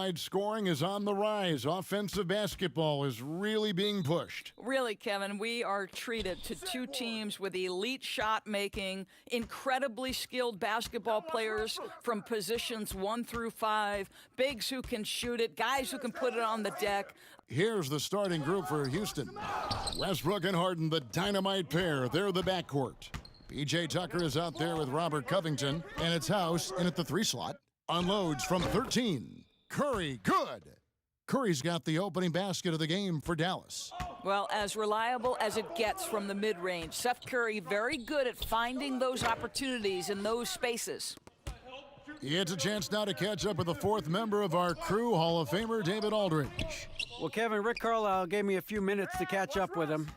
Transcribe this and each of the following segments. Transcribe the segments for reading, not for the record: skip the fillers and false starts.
Worldwide scoring is on the rise. Offensive basketball is really being pushed. Really, Kevin, we are treated to two teams with elite shot making, incredibly skilled basketball players from positions 1 through 5, bigs who can shoot it, guys who can put it on the deck. Here's the starting group for Houston. Westbrook and Harden, the dynamite pair. They're the backcourt. P.J. Tucker is out there with Robert Covington, and it's House in at the 3 slot. Unloads from 13. Curry, good. Curry's got the opening basket of the game for Dallas. Well, as reliable as it gets from the mid-range. Seth Curry very good at finding those opportunities in those spaces. It's a chance now to catch up with the 4th member of our crew, Hall of Famer David Aldridge. Well, Kevin, Rick Carlisle gave me a few minutes to catch up with him.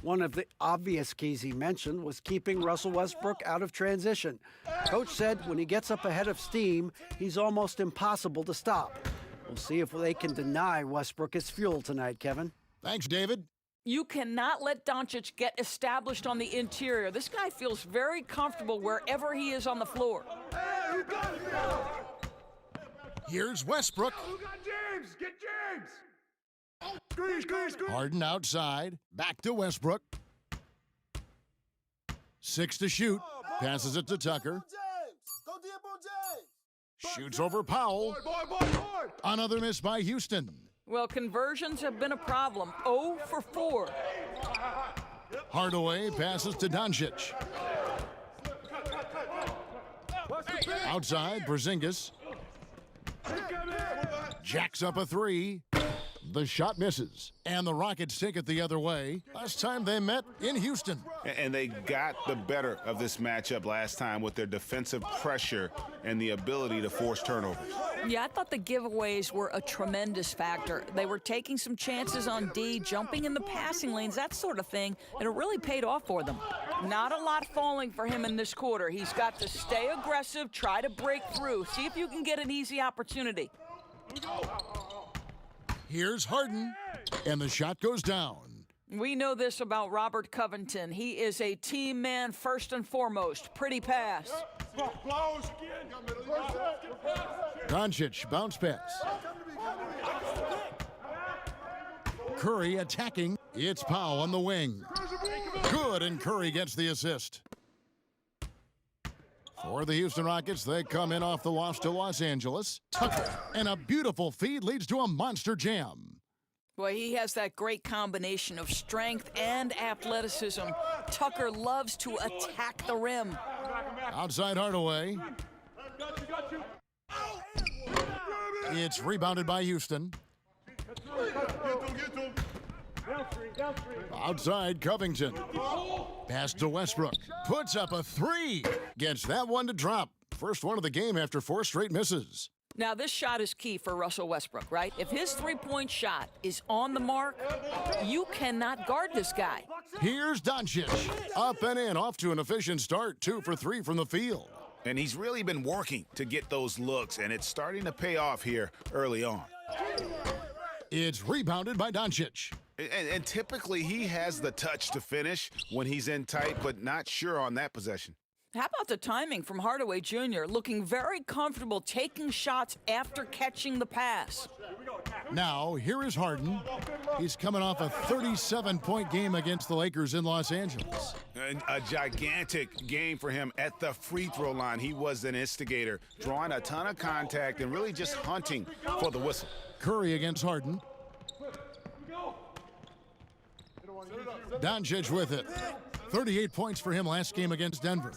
One of the obvious keys he mentioned was keeping Russell Westbrook out of transition. Coach said when he gets up ahead of steam, he's almost impossible to stop. We'll see if they can deny Westbrook his fuel tonight, Kevin. Thanks, David. You cannot let Doncic get established on the interior. This guy feels very comfortable wherever he is on the floor. Here's Westbrook. Who got James? Get James! Harden outside. Back to Westbrook. 6 to shoot. Passes it to Tucker. Shoots over Powell. Another miss by Houston. Well, conversions have been a problem. 0 for 4. Hardaway passes to Doncic. Outside, Porzingis. Jacks up a 3. The shot misses, and the Rockets take it the other way. Last time they met in Houston. And they got the better of this matchup last time with their defensive pressure and the ability to force turnovers. Yeah, I thought the giveaways were a tremendous factor. They were taking some chances on D, jumping in the passing lanes, that sort of thing, and it really paid off for them. Not a lot falling for him in this quarter. He's got to stay aggressive, try to break through, see if you can get an easy opportunity. Here's Harden, and the shot goes down. We know this about Robert Covington. He is a team man first and foremost. Pretty pass. Doncic, bounce pass. Curry attacking. It's Powell on the wing. Good, and Curry gets the assist. For the Houston Rockets, they come in off the loss to Los Angeles. Tucker, and a beautiful feed leads to a monster jam. Well, he has that great combination of strength and athleticism. Tucker loves to attack the rim. Outside Hardaway. It's rebounded by Houston. Outside Covington. Pass to Westbrook. Puts up a 3. Gets that one to drop. First one of the game after 4 straight misses. Now, this shot is key for Russell Westbrook, right? If his three-point shot is on the mark, you cannot guard this guy. Here's Doncic. Up and in, off to an efficient start. 2 for 3 from the field. And he's really been working to get those looks, and it's starting to pay off here early on. It's rebounded by Doncic. And typically he has the touch to finish when he's in tight, but not sure on that possession. How about the timing from Hardaway Jr., looking very comfortable taking shots after catching the pass? Now, here is Harden. He's coming off a 37-point game against the Lakers in Los Angeles. And a gigantic game for him at the free throw line. He was an instigator, drawing a ton of contact and really just hunting for the whistle. Curry against Harden. Doncic with it. 38 points for him last game against Denver.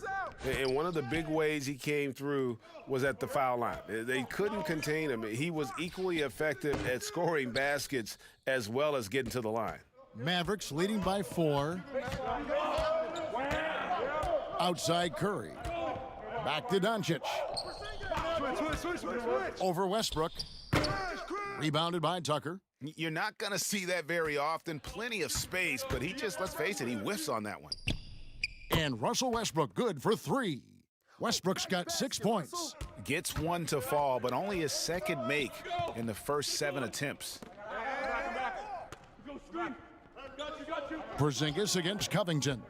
And one of the big ways he came through was at the foul line. They couldn't contain him. He was equally effective at scoring baskets as well as getting to the line. Mavericks leading by 4. Outside Curry. Back to Doncic. Over Westbrook. Rebounded by Tucker. You're not going to see that very often. Plenty of space, but he just, let's face it, he whiffs on that one. And Russell Westbrook good for 3. Westbrook's got 6 points. Gets one to fall, but only his second make in the first 7 attempts. Porzingis against Covington.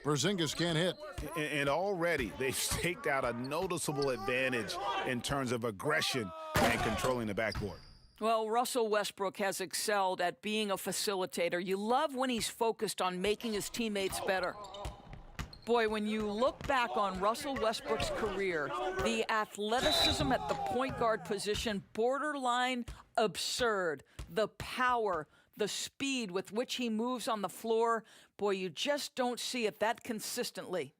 Porzingis can't hit. And already they've staked out a noticeable advantage in terms of aggression and controlling the backboard. Well, Russell Westbrook has excelled at being a facilitator. You love when he's focused on making his teammates better. Boy, when you look back on Russell Westbrook's career, the athleticism at the point guard position, borderline absurd. The power, the speed with which he moves on the floor, boy, you just don't see it that consistently.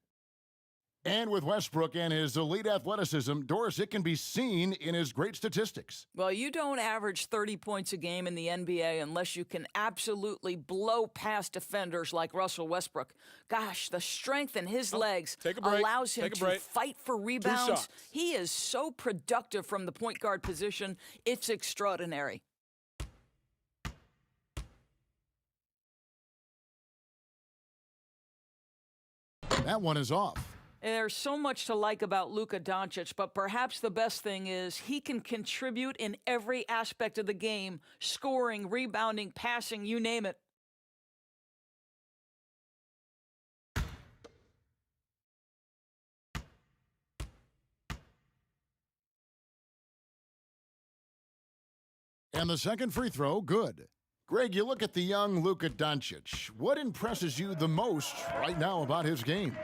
And with Westbrook and his elite athleticism, Doris, it can be seen in his great statistics. Well, you don't average 30 points a game in the NBA unless you can absolutely blow past defenders like Russell Westbrook. Gosh, the strength in his legs allows him to fight for rebounds. He is so productive from the point guard position. It's extraordinary. That one is off. There's so much to like about Luka Doncic, but perhaps the best thing is he can contribute in every aspect of the game, scoring, rebounding, passing, you name it. And the second free throw, good. Greg, you look at the young Luka Doncic. What impresses you the most right now about his game?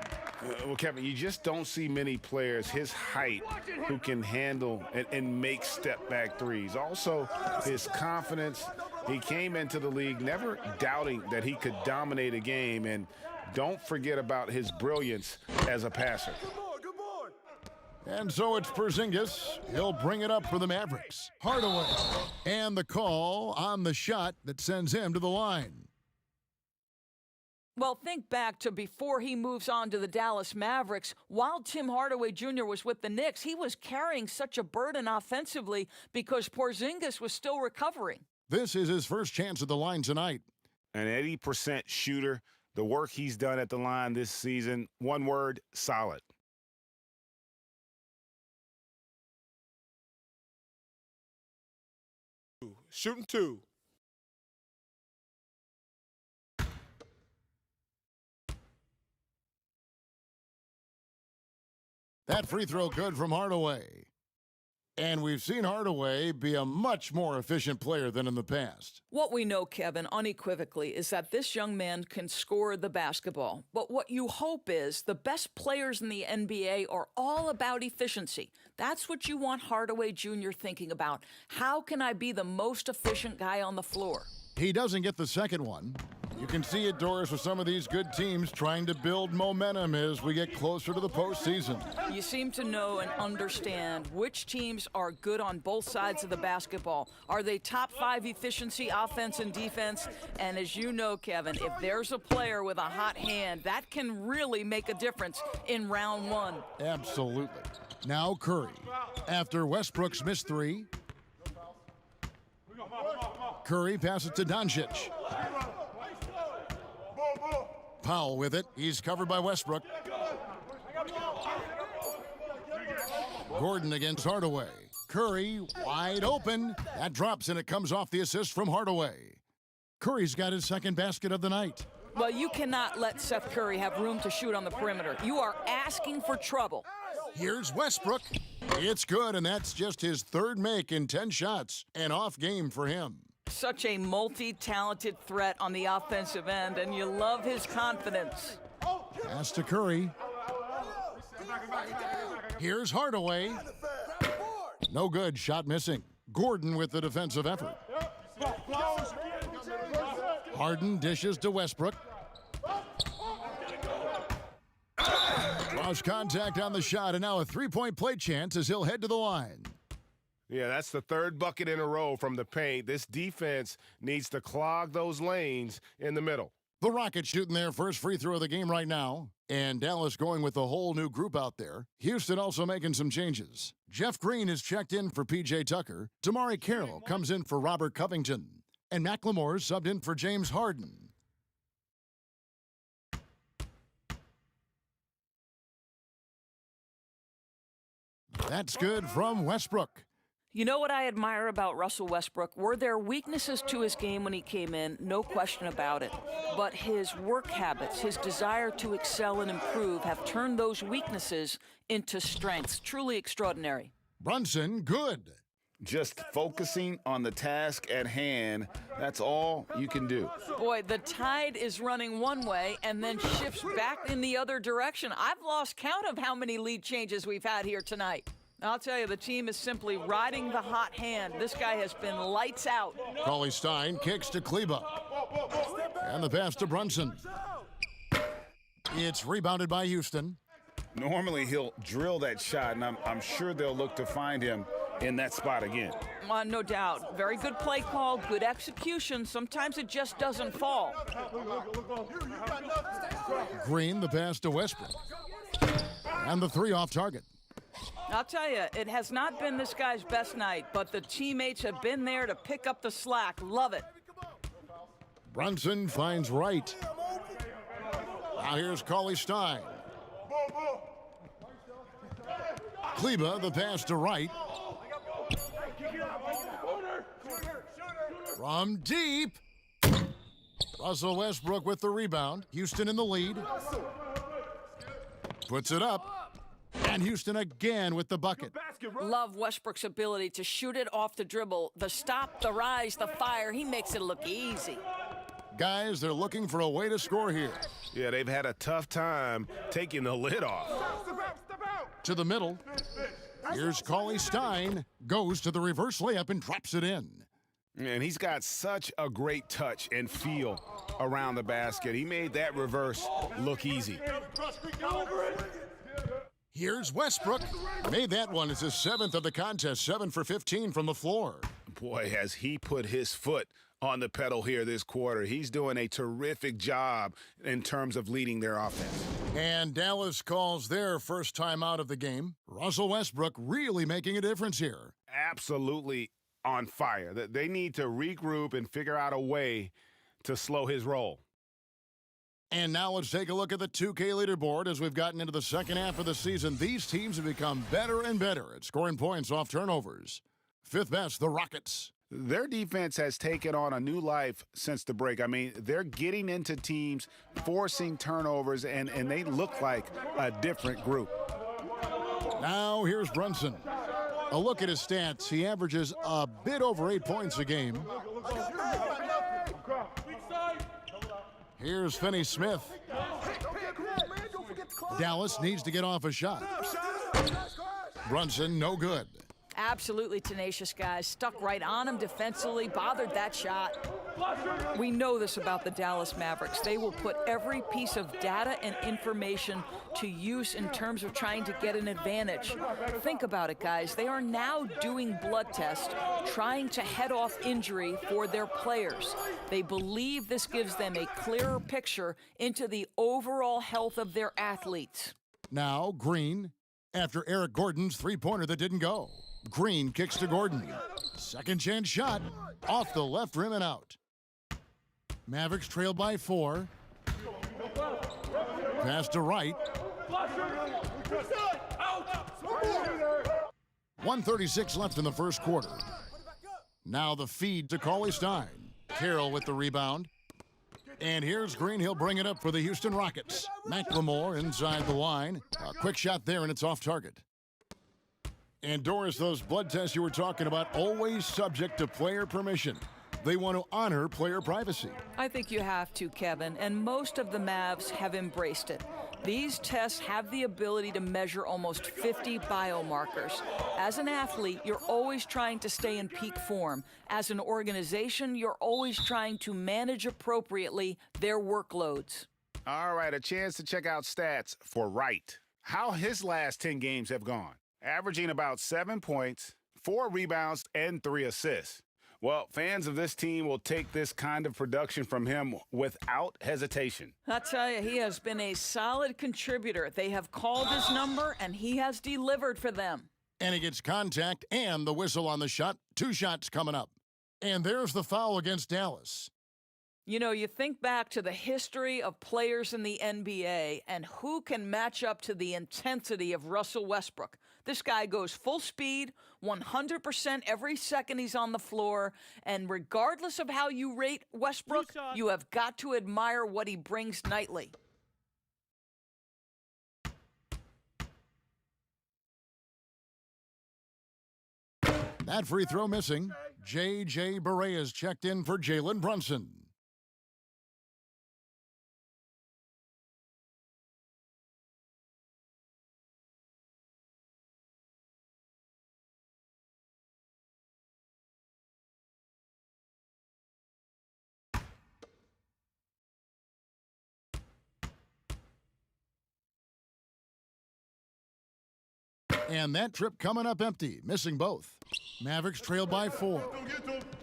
Well, Kevin, you just don't see many players his height who can handle and make step-back threes. Also, his confidence. He came into the league never doubting that he could dominate a game. And don't forget about his brilliance as a passer. And so it's Porzingis. He'll bring it up for the Mavericks. Hardaway. And the call on the shot that sends him to the line. Well, think back to before he moves on to the Dallas Mavericks. While Tim Hardaway Jr. was with the Knicks, he was carrying such a burden offensively because Porzingis was still recovering. This is his first chance at the line tonight. An 80% shooter. The work he's done at the line this season, one word, solid. Shooting two. That free throw good from Hardaway. And we've seen Hardaway be a much more efficient player than in the past. What we know, Kevin, unequivocally, is that this young man can score the basketball. But what you hope is the best players in the NBA are all about efficiency. That's what you want Hardaway Jr. thinking about. How can I be the most efficient guy on the floor? He doesn't get the second one. You can see it, Doris, with some of these good teams trying to build momentum as we get closer to the postseason. You seem to know and understand which teams are good on both sides of the basketball. Are they top 5 efficiency, offense and defense? And as you know, Kevin, if there's a player with a hot hand, that can really make a difference in round one. Absolutely. Now Curry. After Westbrook's missed three, Curry passes to Doncic. Powell with it. He's covered by Westbrook. Gordon against Hardaway. Curry wide open. That drops and it comes off the assist from Hardaway. Curry's got his second basket of the night. Well, you cannot let Seth Curry have room to shoot on the perimeter. You are asking for trouble. Here's Westbrook. It's good, and that's just his third make in 10 shots. An off game for him. Such a multi-talented threat on the offensive end, and you love his confidence. Pass to Curry. Here's Hardaway. No good, shot missing. Gordon with the defensive effort. Harden dishes to Westbrook. Draws contact on the shot, and now a three-point play chance as he'll head to the line. Yeah, that's the third bucket in a row from the paint. This defense needs to clog those lanes in the middle. The Rockets shooting their first free throw of the game right now. And Dallas going with a whole new group out there. Houston also making some changes. Jeff Green is checked in for P.J. Tucker. Damari Carroll comes in for Robert Covington. And McLemore's subbed in for James Harden. That's good from Westbrook. You know what I admire about Russell Westbrook? Were there weaknesses to his game when he came in? No question about it. But his work habits, his desire to excel and improve have turned those weaknesses into strengths. Truly extraordinary. Brunson, good. Just focusing on the task at hand, that's all you can do. Boy, the tide is running one way and then shifts back in the other direction. I've lost count of how many lead changes we've had here tonight. I'll tell you, the team is simply riding the hot hand. This guy has been lights out. Cauley Stein kicks to Kleba. And the pass to Brunson. It's rebounded by Houston. Normally he'll drill that shot, and I'm sure they'll look to find him in that spot again. No doubt. Very good play call, good execution. Sometimes it just doesn't fall. Green, the pass to Westbrook. And the three off target. I'll tell you, it has not been this guy's best night, but the teammates have been there to pick up the slack. Love it. Brunson finds Wright. Now here's Cauley Stein. Kleba, the pass to Wright. From deep. Russell Westbrook with the rebound. Houston in the lead. Puts it up. And Houston again with the bucket. Love Westbrook's ability to shoot it off the dribble. The stop, the rise, the fire. He makes it look easy. Guys, they're looking for a way to score here. Yeah, they've had a tough time taking the lid off. To the middle. Here's Cauley Stein. Goes to the reverse layup and drops it in. And he's got such a great touch and feel around the basket. He made that reverse look easy. Here's Westbrook. Made that one. It's his seventh of the contest. 7 for 15 from the floor. Boy, has he put his foot on the pedal here this quarter. He's doing a terrific job in terms of leading their offense. And Dallas calls their first time out of the game. Russell Westbrook really making a difference here. Absolutely on fire. They need to regroup and figure out a way to slow his roll. And now let's take a look at the 2K leaderboard as we've gotten into the second half of the season. These teams have become better and better at scoring points off turnovers. Fifth best, the Rockets. Their defense has taken on a new life since the break. I mean, they're getting into teams, forcing turnovers, and they look like a different group. Now here's Brunson. A look at his stats. He averages a bit over 8 points a game. Here's Finney-Smith. Dallas needs to get off a shot. Brunson, no good. Absolutely tenacious, guys. Stuck right on him defensively, bothered that shot. We know this about the Dallas Mavericks. They will put every piece of data and information to use in terms of trying to get an advantage. Think about it, guys. They are now doing blood tests, trying to head off injury for their players. They believe this gives them a clearer picture into the overall health of their athletes. Now Green, after Eric Gordon's three-pointer that didn't go. Green kicks to Gordon. Second chance shot, off the left rim and out. Mavericks trail by 4. Pass to Wright. 1:36 left in the first quarter. Now the feed to Cauley Stein. Carroll with the rebound. And here's Green. He'll bring it up for the Houston Rockets. McLemore inside the line. A quick shot there, and it's off target. And Doris, those blood tests you were talking about, always subject to player permission. They want to honor player privacy. I think you have to, Kevin, and most of the Mavs have embraced it. These tests have the ability to measure almost 50 biomarkers. As an athlete, you're always trying to stay in peak form. As an organization, you're always trying to manage appropriately their workloads. All right, a chance to check out stats for Wright. How his last 10 games have gone. Averaging about 7 points, 4 rebounds, and 3 assists. Well, fans of this team will take this kind of production from him without hesitation. I'll tell you, he has been a solid contributor. They have called his number, and he has delivered for them. And he gets contact and the whistle on the shot. 2 shots coming up. And there's the foul against Dallas. You know, you think back to the history of players in the NBA and who can match up to the intensity of Russell Westbrook. This guy goes full speed, 100% every second he's on the floor, and regardless of how you rate Westbrook, you have got to admire what he brings nightly. That free throw missing. J.J. Barea checked in for Jalen Brunson. And that trip coming up empty, missing both. Mavericks trailed by 4.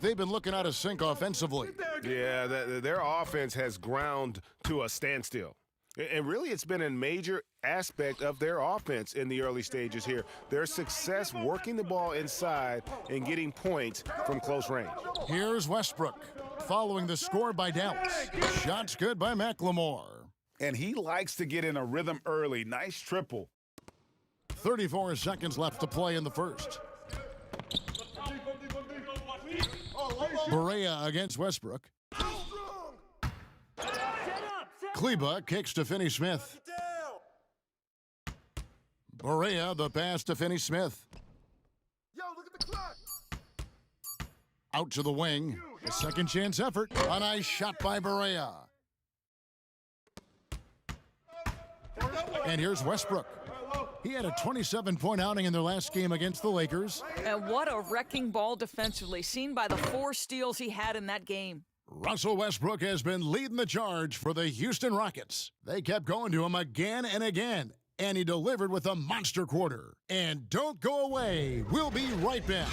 They've been looking out of sync offensively. Yeah, their offense has ground to a standstill. And really, it's been a major aspect of their offense in the early stages here. Their success working the ball inside and getting points from close range. Here's Westbrook, following the score by Dallas. Shots good by McLemore. And he likes to get in a rhythm early. Nice triple. 34 seconds left to play in the first. Barea against Westbrook. Kleba kicks to Finney-Smith. Barea the pass to Finney-Smith. Out to the wing. A second chance effort. A nice shot by Barea. And here's Westbrook. He had a 27-point outing in their last game against the Lakers. And what a wrecking ball defensively, seen by the 4 steals he had in that game. Russell Westbrook has been leading the charge for the Houston Rockets. They kept going to him again and again, and he delivered with a monster quarter. And don't go away. We'll be right back.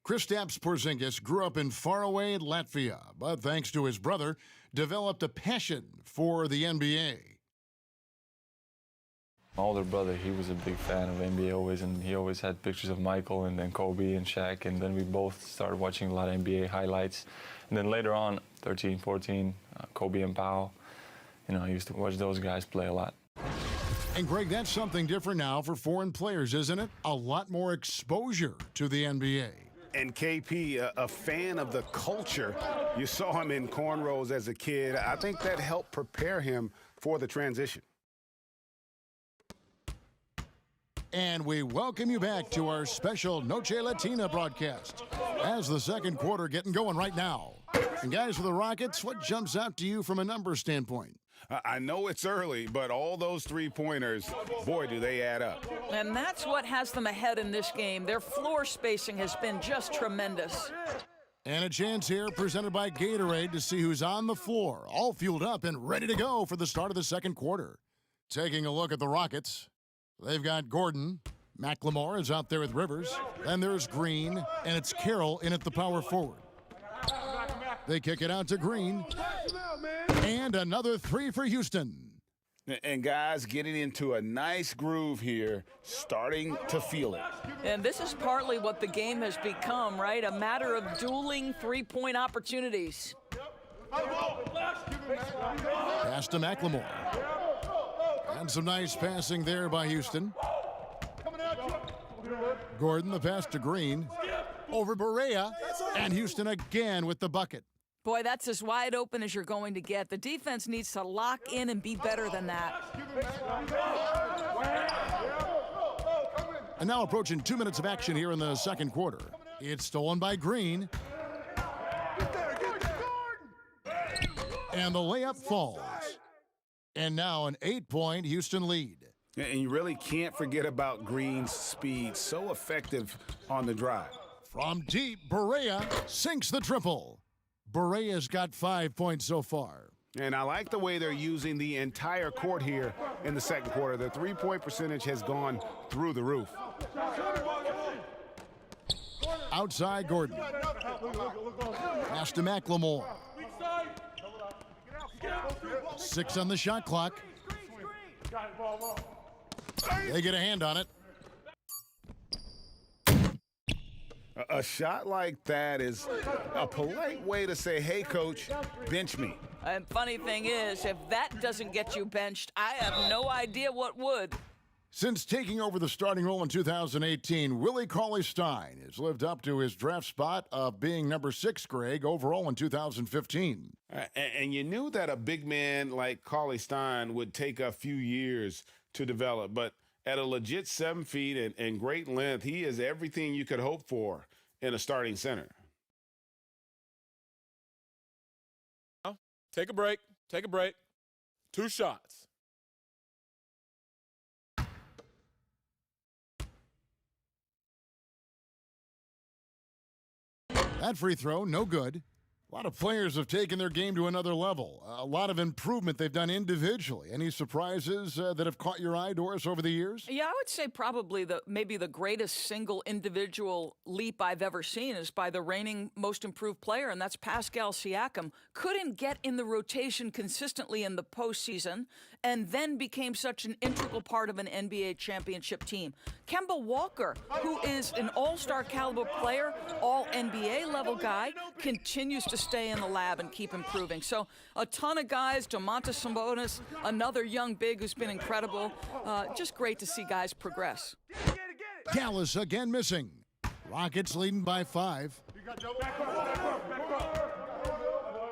Kristaps Porzingis grew up in faraway Latvia, but thanks to his brother, developed a passion for the NBA. My older brother, he was a big fan of NBA always, and he always had pictures of Michael and then Kobe and Shaq, and then we both started watching a lot of NBA highlights. And then later on, 13, 14, Kobe and Powell, I used to watch those guys play a lot. And Greg, that's something different now for foreign players, isn't it? A lot more exposure to the NBA. And KP, a fan of the culture. You saw him in cornrows as a kid. I think that helped prepare him for the transition. And we welcome you back to our special Noche Latina broadcast as the second quarter getting going right now. And guys, for the Rockets, what jumps out to you from a number standpoint? I know it's early, but all those three-pointers, boy, do they add up. And that's what has them ahead in this game. Their floor spacing has been just tremendous. And a chance here presented by Gatorade to see who's on the floor, all fueled up and ready to go for the start of the second quarter. Taking a look at the Rockets, they've got Gordon. McLemore is out there with Rivers. Then there's Green, and it's Carroll in at the power forward. They kick it out to Green. And another 3 for Houston. And guys getting into a nice groove here, starting to feel it. And this is partly what the game has become, right? A matter of dueling three-point opportunities. Pass to McLemore. And some nice passing there by Houston. Gordon, the pass to Green. Over Barea. And Houston again with the bucket. Boy, that's as wide open as you're going to get. The defense needs to lock in and be better than that. And now approaching 2 minutes of action here in the second quarter. It's stolen by Green. And the layup falls. And now an 8-point Houston lead. And you really can't forget about Green's speed. So effective on the drive. From deep, Barea sinks the triple. Barea's got 5 points so far. And I like the way they're using the entire court here in the second quarter. The three-point percentage has gone through the roof. Outside Gordon. Pass to McLemore. 6 on the shot clock. They get a hand on it. A shot like that is a polite way to say, hey, coach, bench me. And funny thing is, if that doesn't get you benched, I have no idea what would. Since taking over the starting role in 2018, Willie Cauley-Stein has lived up to his draft spot of being number 6, Greg, overall in 2015. And you knew that a big man like Cauley-Stein would take a few years to develop, but at a legit 7 feet and great length, he is everything you could hope for in a starting center. Take a break. Take a break. 2 shots. That free throw, no good. A lot of players have taken their game to another level. A lot of improvement they've done individually. Any surprises that have caught your eye, Doris, over the years? Yeah, I would say probably maybe the greatest single individual leap I've ever seen is by the reigning most improved player, and that's Pascal Siakam. Couldn't get in the rotation consistently in the postseason, and then became such an integral part of an NBA championship team. Kemba Walker, who is an all-star caliber player, all-NBA level guy, continues to stay in the lab and keep improving. So a ton of guys, Domantas Sabonis, another young big who's been incredible. Just great to see guys progress. Dallas again missing. Rockets leading by 5.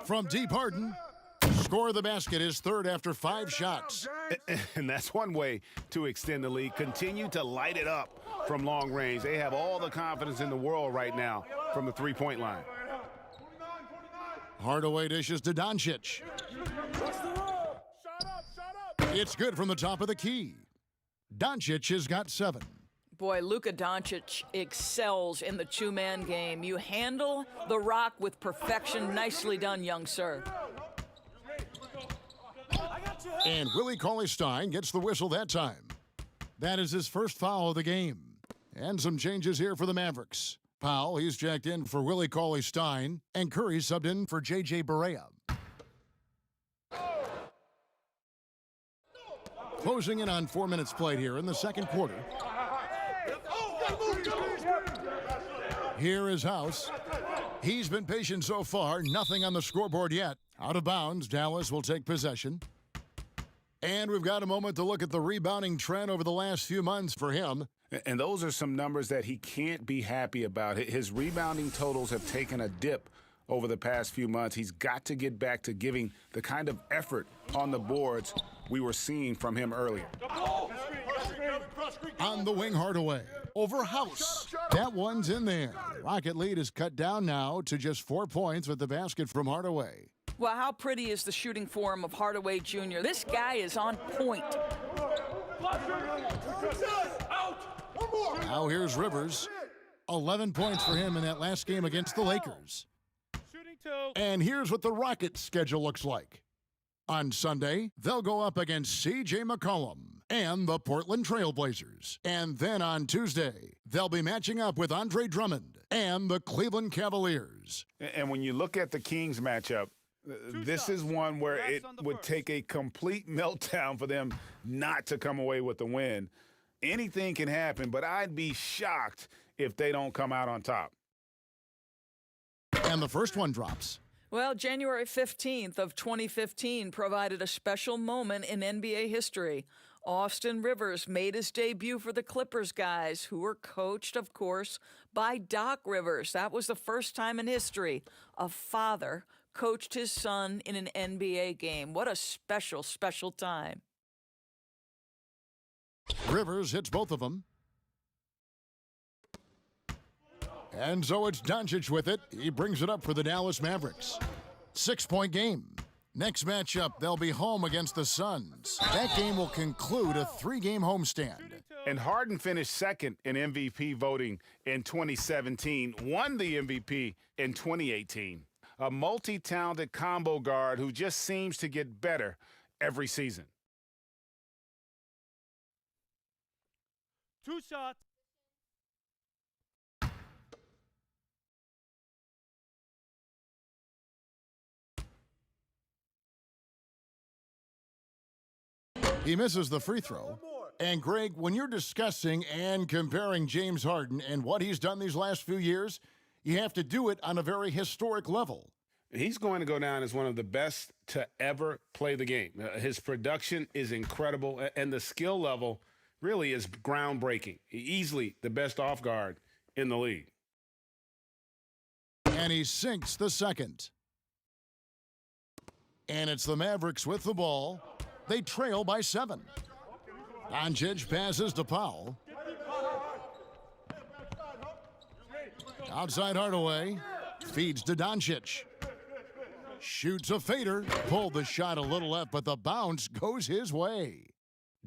From deep, Harden. Score the basket, his 3rd after 5 shots. And that's one way to extend the lead. Continue to light it up from long range. They have all the confidence in the world right now from the three-point line. Hardaway dishes to Doncic. It's good from the top of the key. Doncic has got 7. Boy, Luka Doncic excels in the two-man game. You handle the rock with perfection. Nicely done, young sir. And Willie Cauley-Stein gets the whistle that time. That is his first foul of the game. And some changes here for the Mavericks. Powell, he's checked in for Willie Cauley-Stein, and Curry subbed in for J.J. Barea. Closing in on 4 minutes played here in the second quarter. Here is House. He's been patient so far, nothing on the scoreboard yet. Out of bounds, Dallas will take possession. And we've got a moment to look at the rebounding trend over the last few months for him. And those are some numbers that he can't be happy about. His rebounding totals have taken a dip over the past few months. He's got to get back to giving the kind of effort on the boards we were seeing from him earlier. On the wing, Hardaway. Over House. That one's in there. Rocket lead is cut down now to just 4 points with the basket from Hardaway. Well, how pretty is the shooting form of Hardaway Jr.? This guy is on point. Now here's Rivers. 11 points for him in that last game against the Lakers. And here's what the Rockets' schedule looks like. On Sunday, they'll go up against C.J. McCollum and the Portland Trail Blazers. And then on Tuesday, they'll be matching up with Andre Drummond and the Cleveland Cavaliers. And when you look at the Kings matchup, this is one where it would take a complete meltdown for them not to come away with the win. Anything can happen, but I'd be shocked if they don't come out on top. And the first one drops. Well, January 15th of 2015 provided a special moment in NBA history. Austin Rivers made his debut for the Clippers guys, who were coached, of course, by Doc Rivers. That was the first time in history a father coached his son in an NBA game. What a special, special time. Rivers hits both of them. And so it's Doncic with it. He brings it up for the Dallas Mavericks. 6-point game. Next matchup, they'll be home against the Suns. That game will conclude a 3-game homestand. And Harden finished second in MVP voting in 2017, won the MVP in 2018. A multi-talented combo guard who just seems to get better every season. 2 shots. He misses the free throw. And Greg, when you're discussing and comparing James Harden and what he's done these last few years, you have to do it on a very historic level. He's going to go down as one of the best to ever play the game. His production is incredible, and the skill level really is groundbreaking. Easily the best off guard in the league. And he sinks the second. And it's the Mavericks with the ball. They trail by 7. Doncic passes to Powell. Outside Hardaway. Feeds to Doncic. Shoots a fader. Pulled the shot a little left, but the bounce goes his way.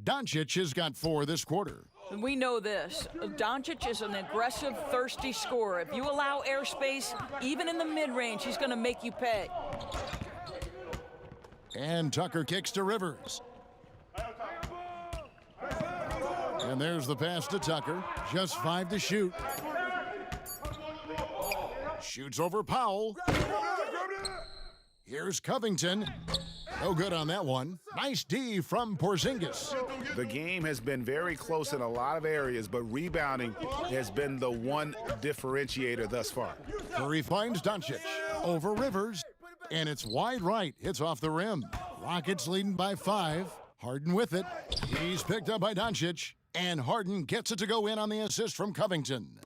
Doncic has got 4 this quarter. And we know this. Doncic is an aggressive, thirsty scorer. If you allow airspace, even in the mid-range, he's going to make you pay. And Tucker kicks to Rivers. And there's the pass to Tucker. Just 5 to shoot. Shoots over Powell. Here's Covington. No good on that one. Nice D from Porzingis. The game has been very close in a lot of areas, but rebounding has been the one differentiator thus far. Curry finds Doncic over Rivers, and it's wide right. Hits off the rim. Rockets leading by 5. Harden with it. He's picked up by Doncic, and Harden gets it to go in on the assist from Covington.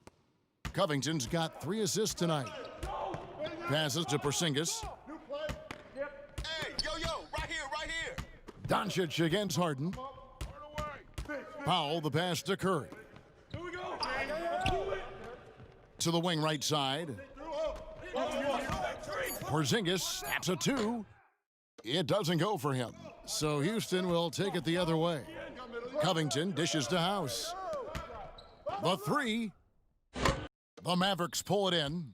Covington's got 3 assists tonight. Passes to Porzingis. Doncic against Harden. Powell, the pass to Curry. To the wing right side. Porzingis snaps a 2. It doesn't go for him. So Houston will take it the other way. Covington dishes to House. The 3. The Mavericks pull it in.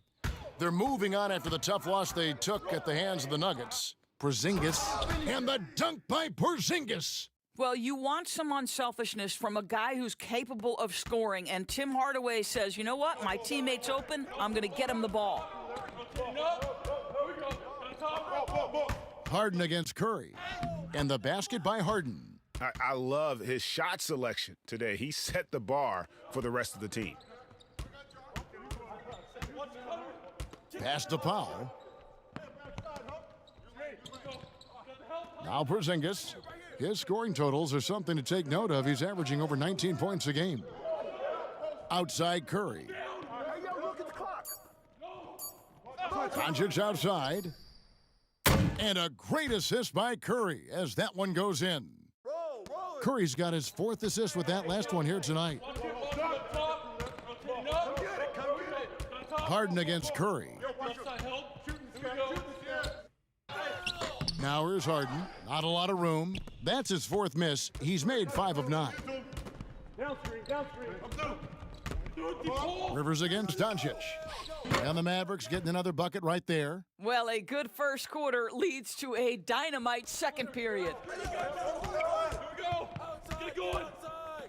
They're moving on after the tough loss they took at the hands of the Nuggets. Porzingis, and the dunk by Porzingis. Well, you want some unselfishness from a guy who's capable of scoring, and Tim Hardaway says, you know what, my teammate's open, I'm going to get him the ball. Harden against Curry, and the basket by Harden. I love his shot selection today. He set the bar for the rest of the team. Pass to Powell. Now Porzingis. His scoring totals are something to take note of. He's averaging over 19 points a game. Outside Curry. Doncic outside. And a great assist by Curry as that one goes in. Curry's got his 4th assist with that last one here tonight. Harden against Curry. Now here's Harden. Not a lot of room. That's his 4th miss. He's made 5 of 9. Rivers against Doncic. And the Mavericks getting another bucket right there. Well, a good first quarter leads to a dynamite second period.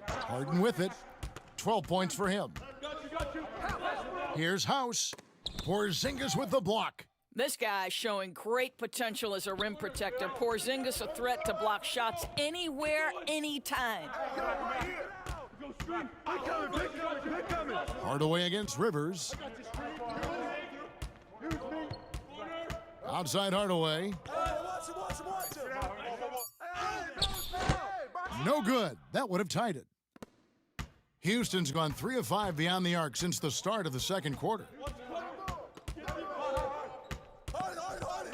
Harden with it. 12 points for him. Here's House. Porzingis with the block. This guy's showing great potential as a rim protector. Porzingis a threat to block shots anywhere, anytime. Hardaway against Rivers. Outside Hardaway. No good. That would have tied it. Houston's gone 3 of 5 beyond the arc since the start of the second quarter.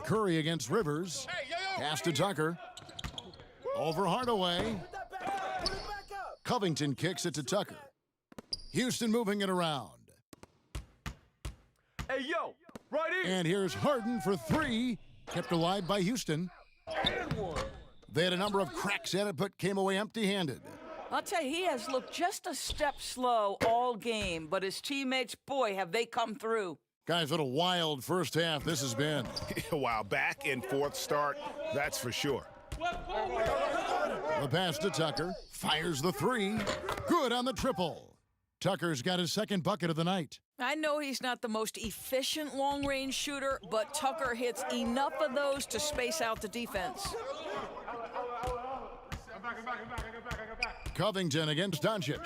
Curry against Rivers. Pass to Tucker. Over Hardaway. Covington kicks it to Tucker. Houston moving it around. Hey, yo, right here. And here's Harden for 3. Kept alive by Houston. They had a number of cracks at it, but came away empty-handed. I'll tell you, he has looked just a step slow all game, but his teammates, boy, have they come through. Guys, what a wild first half this has been. Wow, back and forth start, that's for sure. The pass to Tucker. Fires the 3. Good on the triple. Tucker's got his 2nd bucket of the night. I know he's not the most efficient long-range shooter, but Tucker hits enough of those to space out the defense. Covington against Doncic.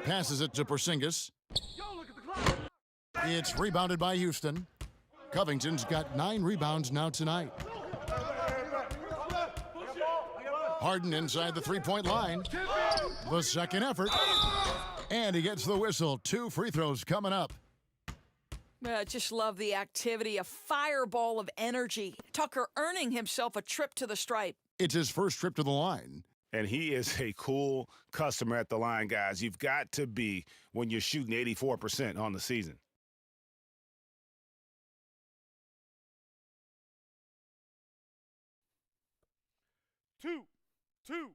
Passes it to Porzingis. It's rebounded by Houston. Covington's got 9 rebounds now tonight. Harden inside the three-point line. The second effort. And he gets the whistle. 2 free throws coming up. I just love the activity, a fireball of energy. Tucker earning himself a trip to the stripe. It's his first trip to the line. And he is a cool customer at the line, guys. You've got to be when you're shooting 84% on the season. Two.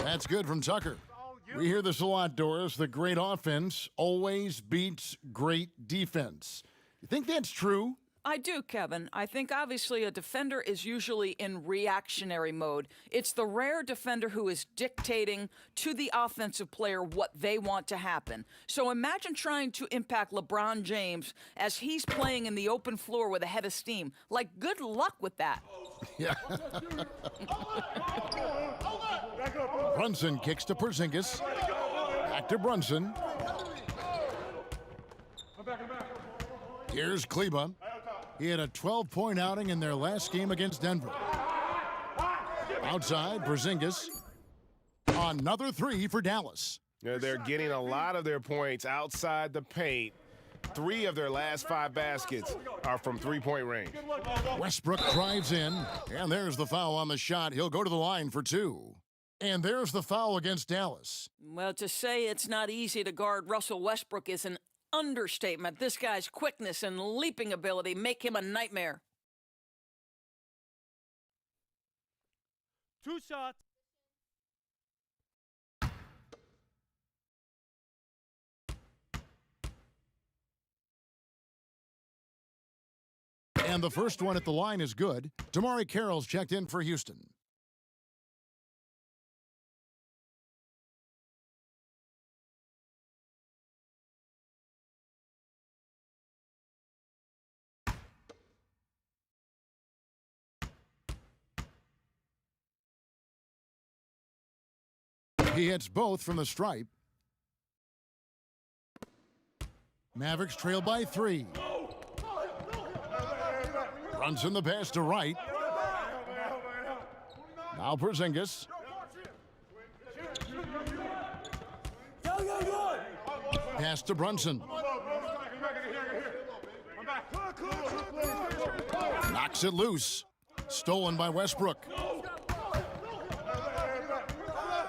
That's good from Tucker. We hear this a lot, Doris. The great offense always beats great defense. You think that's true? I do, Kevin. I think obviously a defender is usually in reactionary mode. It's the rare defender who is dictating to the offensive player what they want to happen. So imagine trying to impact LeBron James as he's playing in the open floor with a head of steam. Like, good luck with that. Yeah. Brunson kicks to Porzingis. Back to Brunson. Here's Kleba. He had a 12-point outing in their last game against Denver. Outside, Porzingis. Another 3 for Dallas. They're getting a lot of their points outside the paint. 3 of their last 5 baskets are from three-point range. Westbrook drives in, and there's the foul on the shot. He'll go to the line for 2. And there's the foul against Dallas. Well, to say it's not easy to guard Russell Westbrook is an understatement. This guy's quickness and leaping ability make him a nightmare. 2 shots. And the first one at the line is good. Damari Carroll's checked in for Houston. He hits both from the stripe. Mavericks trail by 3. Brunson the pass to Wright. Now Porzingis. Pass to Brunson. Knocks it loose. Stolen by Westbrook.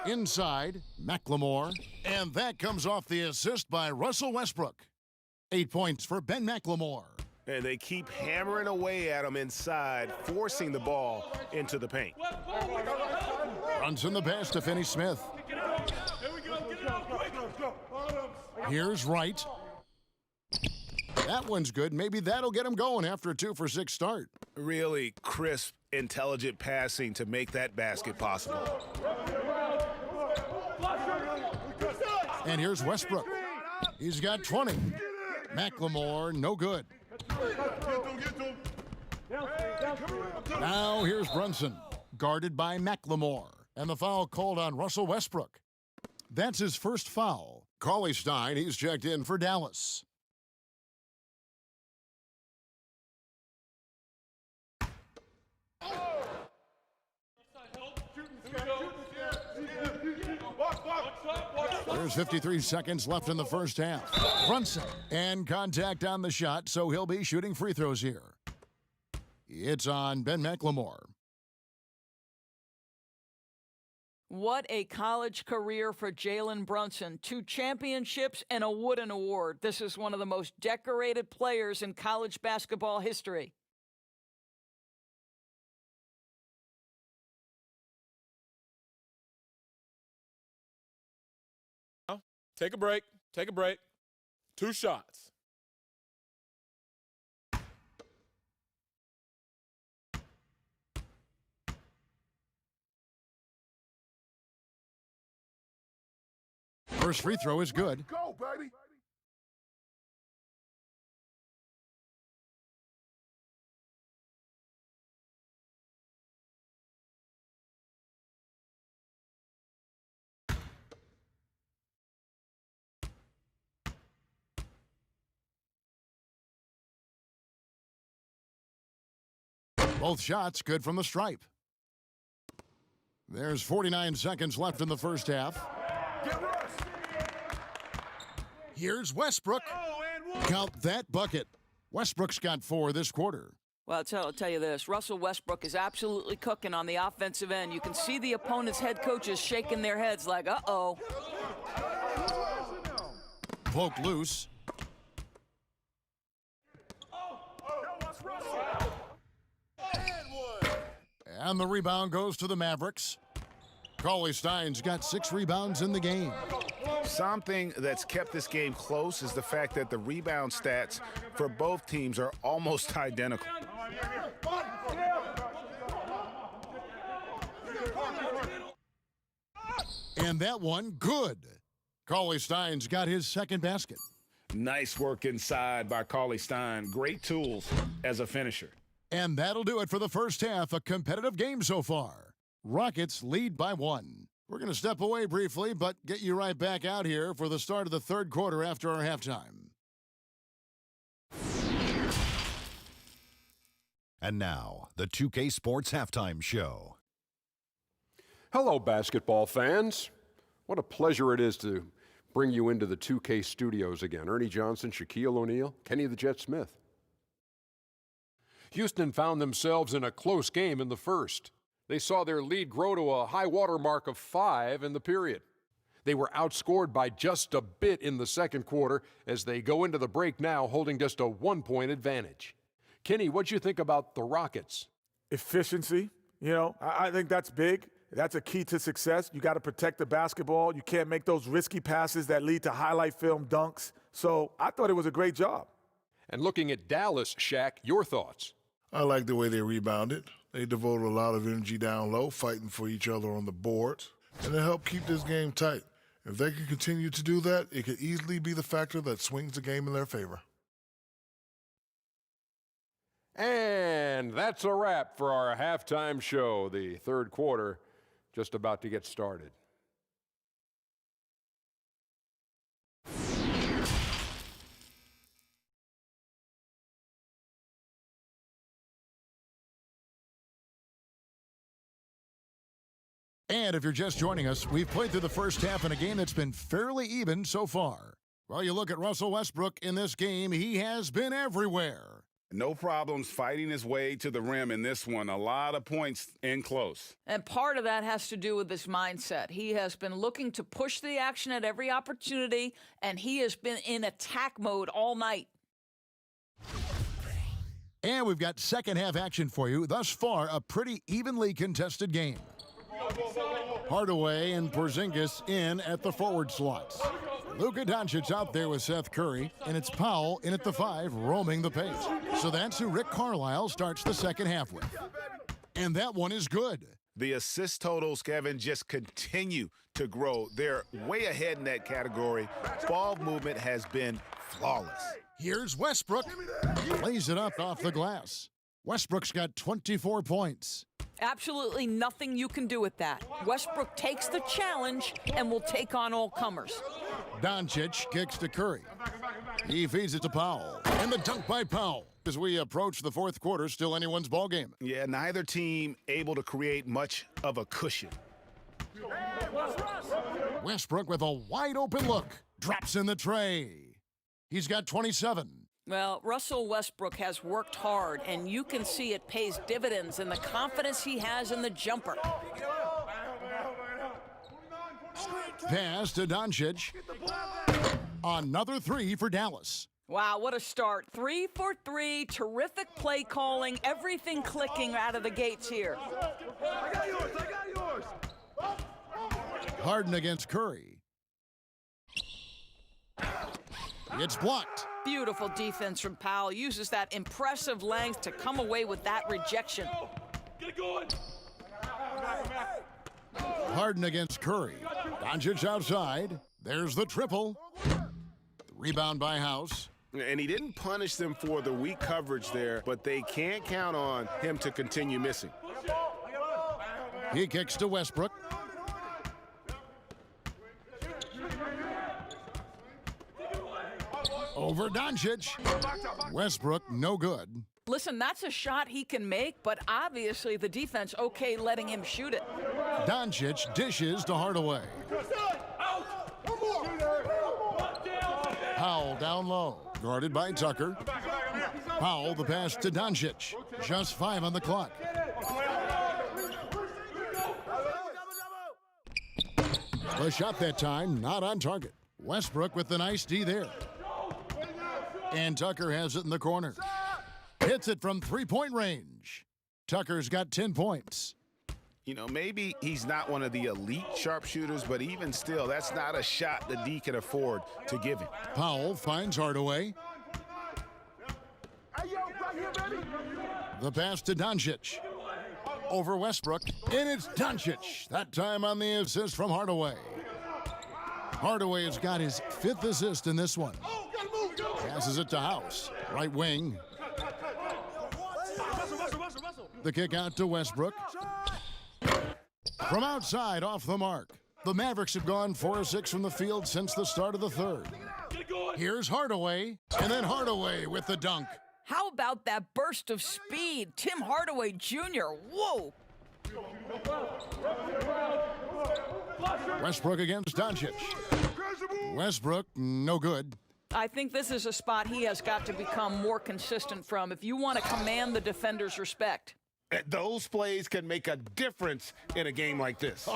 Inside, McLemore. And that comes off the assist by Russell Westbrook. 8 points for Ben McLemore. And they keep hammering away at him inside, forcing the ball into the paint. Brunson the pass to Finney-Smith. Here's Wright. That one's good. Maybe that'll get him going after a 2-for-6 start. Really crisp, intelligent passing to make that basket possible. And here's Westbrook. He's got 20. McLemore, no good. Now here's Brunson, guarded by McLemore. And the foul called on Russell Westbrook. That's his first foul. Cauley Stein, he's checked in for Dallas. There's 53 seconds left in the first half. Brunson, and contact on the shot, so he'll be shooting free throws here. It's on Ben McLemore. What a college career for Jalen Brunson. 2 championships and a Wooden Award. This is one of the most decorated players in college basketball history. Take a break. 2 shots. First free throw is good. Go, baby. Both shots good from the stripe. There's 49 seconds left in the first half. Here's Westbrook. Count that bucket. Westbrook's got 4 this quarter. Well, I'll tell you this. Russell Westbrook is absolutely cooking on the offensive end. You can see the opponent's head coaches shaking their heads like, uh-oh. Poke loose. And the rebound goes to the Mavericks. Cauley-Stein's got 6 rebounds in the game. Something that's kept this game close is the fact that the rebound stats for both teams are almost identical. And that one, good. Cauley-Stein's got his second basket. Nice work inside by Cauley-Stein. Great tools as a finisher. And that'll do it for the first half. A competitive game so far. Rockets lead by 1. We're going to step away briefly, but get you right back out here for the start of the third quarter after our halftime. And now, the 2K Sports Halftime Show. Hello, basketball fans. What a pleasure it is to bring you into the 2K studios again. Ernie Johnson, Shaquille O'Neal, Kenny the Jet Smith. Houston found themselves in a close game in the first. They saw their lead grow to a high water mark of 5 in the period. They were outscored by just a bit in the second quarter as they go into the break now holding just a 1-point advantage. Kenny, what'd you think about the Rockets? Efficiency. I think that's big. That's a key to success. You got to protect the basketball. You can't make those risky passes that lead to highlight film dunks. So I thought it was a great job. And looking at Dallas, Shaq, your thoughts? I like the way they rebounded. They devoted a lot of energy down low, fighting for each other on the boards, and it helped keep this game tight. If they can continue to do that, it could easily be the factor that swings the game in their favor. And that's a wrap for our halftime show. The third quarter just about to get started. And if you're just joining us, we've played through the first half in a game that's been fairly even so far. Well, you look at Russell Westbrook in this game, he has been everywhere. No problems fighting his way to the rim in this one. A lot of points in close. And part of that has to do with his mindset. He has been looking to push the action at every opportunity, and he has been in attack mode all night. And we've got second half action for you. Thus far, a pretty evenly contested game. Hardaway and Porzingis in at the forward slots. Luka Doncic out there with Seth Curry, and it's Powell in at the 5, roaming the paint. So that's who Rick Carlisle starts the second half with. And that one is good. The assist totals, Kevin, just continue to grow. They're way ahead in that category. Ball movement has been flawless. Here's Westbrook. Lays it up off the glass. Westbrook's got 24 points. Absolutely nothing you can do with that. Westbrook takes the challenge and will take on all comers. Doncic kicks to Curry. He feeds it to Powell. And the dunk by Powell. As we approach the fourth quarter, still anyone's ball game. Yeah, neither team able to create much of a cushion. Westbrook with a wide open look. Drops in the tray. He's got 27. Well, Russell Westbrook has worked hard, and you can see it pays dividends in the confidence he has in the jumper. Pass to Doncic. Another 3 for Dallas. Wow, what a start. 3 for 3, terrific play calling, everything clicking out of the gates here. I got yours. Harden against Curry. It's blocked. Beautiful defense from Powell. Uses that impressive length to come away with that rejection. Get it going. Harden against Curry. Doncic outside. There's the triple. The rebound by House. And he didn't punish them for the weak coverage there, but they can't count on him to continue missing. He kicks to Westbrook. Over Doncic. Westbrook, no good. Listen, that's a shot he can make, but obviously the defense okay letting him shoot it. Doncic dishes to Hardaway. Powell down low, guarded by Tucker. Powell the pass to Doncic. Just 5 on the clock. The shot that time, not on target. Westbrook with the nice D there. And Tucker has it in the corner. Hits it from three-point range. Tucker's got 10 points. You know, maybe he's not one of the elite sharpshooters, but even still, that's not a shot the D can afford to give him. Powell finds Hardaway. The pass to Doncic. Over Westbrook, and it's Doncic. That time on the assist from Hardaway. Hardaway has got his 5th assist in this one. Passes it to House. Right wing. The kick out to Westbrook. From outside, off the mark. The Mavericks have gone 4 of 6 from the field since the start of the third. Here's Hardaway, and then Hardaway with the dunk. How about that burst of speed? Tim Hardaway Jr., whoa! Westbrook against Doncic. Westbrook, no good. I think this is a spot he has got to become more consistent from if you want to command the defender's respect. Those plays can make a difference in a game like this.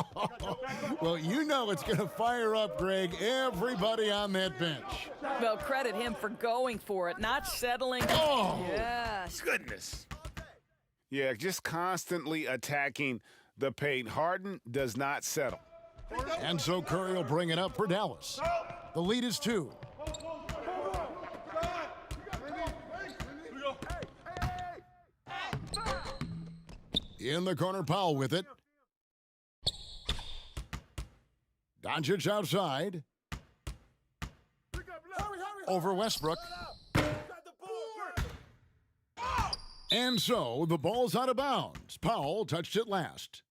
Well, you know it's going to fire up, Greg, everybody on that bench. Well, credit him for going for it, not settling. Oh! Yes. Goodness. Yeah, just constantly attacking the paint. Harden does not settle. And so Curry will bring it up for Dallas. The lead is 2. In the corner, Powell with it. Doncic outside. Over Westbrook. And so the ball's out of bounds. Powell touched it last.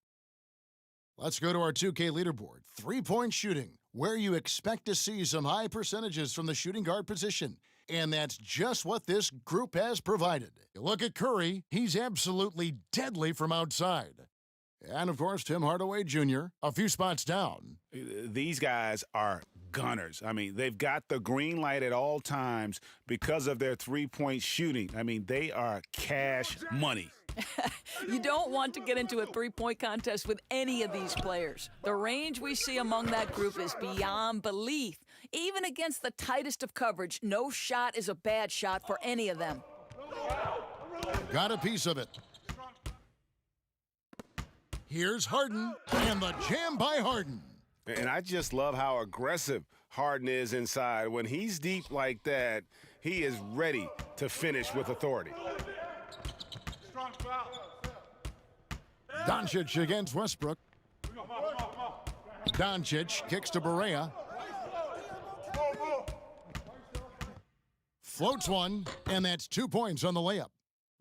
Let's go to our 2K leaderboard. 3-point shooting, where you expect to see some high percentages from the shooting guard position. And that's just what this group has provided. You look at Curry, he's absolutely deadly from outside. And, of course, Tim Hardaway Jr., a few spots down. These guys are gunners. I mean, they've got the green light at all times because of their three-point shooting. I mean, they are cash money. You don't want to get into a three-point contest with any of these players. The range we see among that group is beyond belief. Even against the tightest of coverage, no shot is a bad shot for any of them. Got a piece of it. Here's Harden, and the jam by Harden. And I just love how aggressive Harden is inside. When he's deep like that, he is ready to finish with authority. Doncic against Westbrook. Doncic kicks to Barea. Floats one, and that's 2 points on the layup.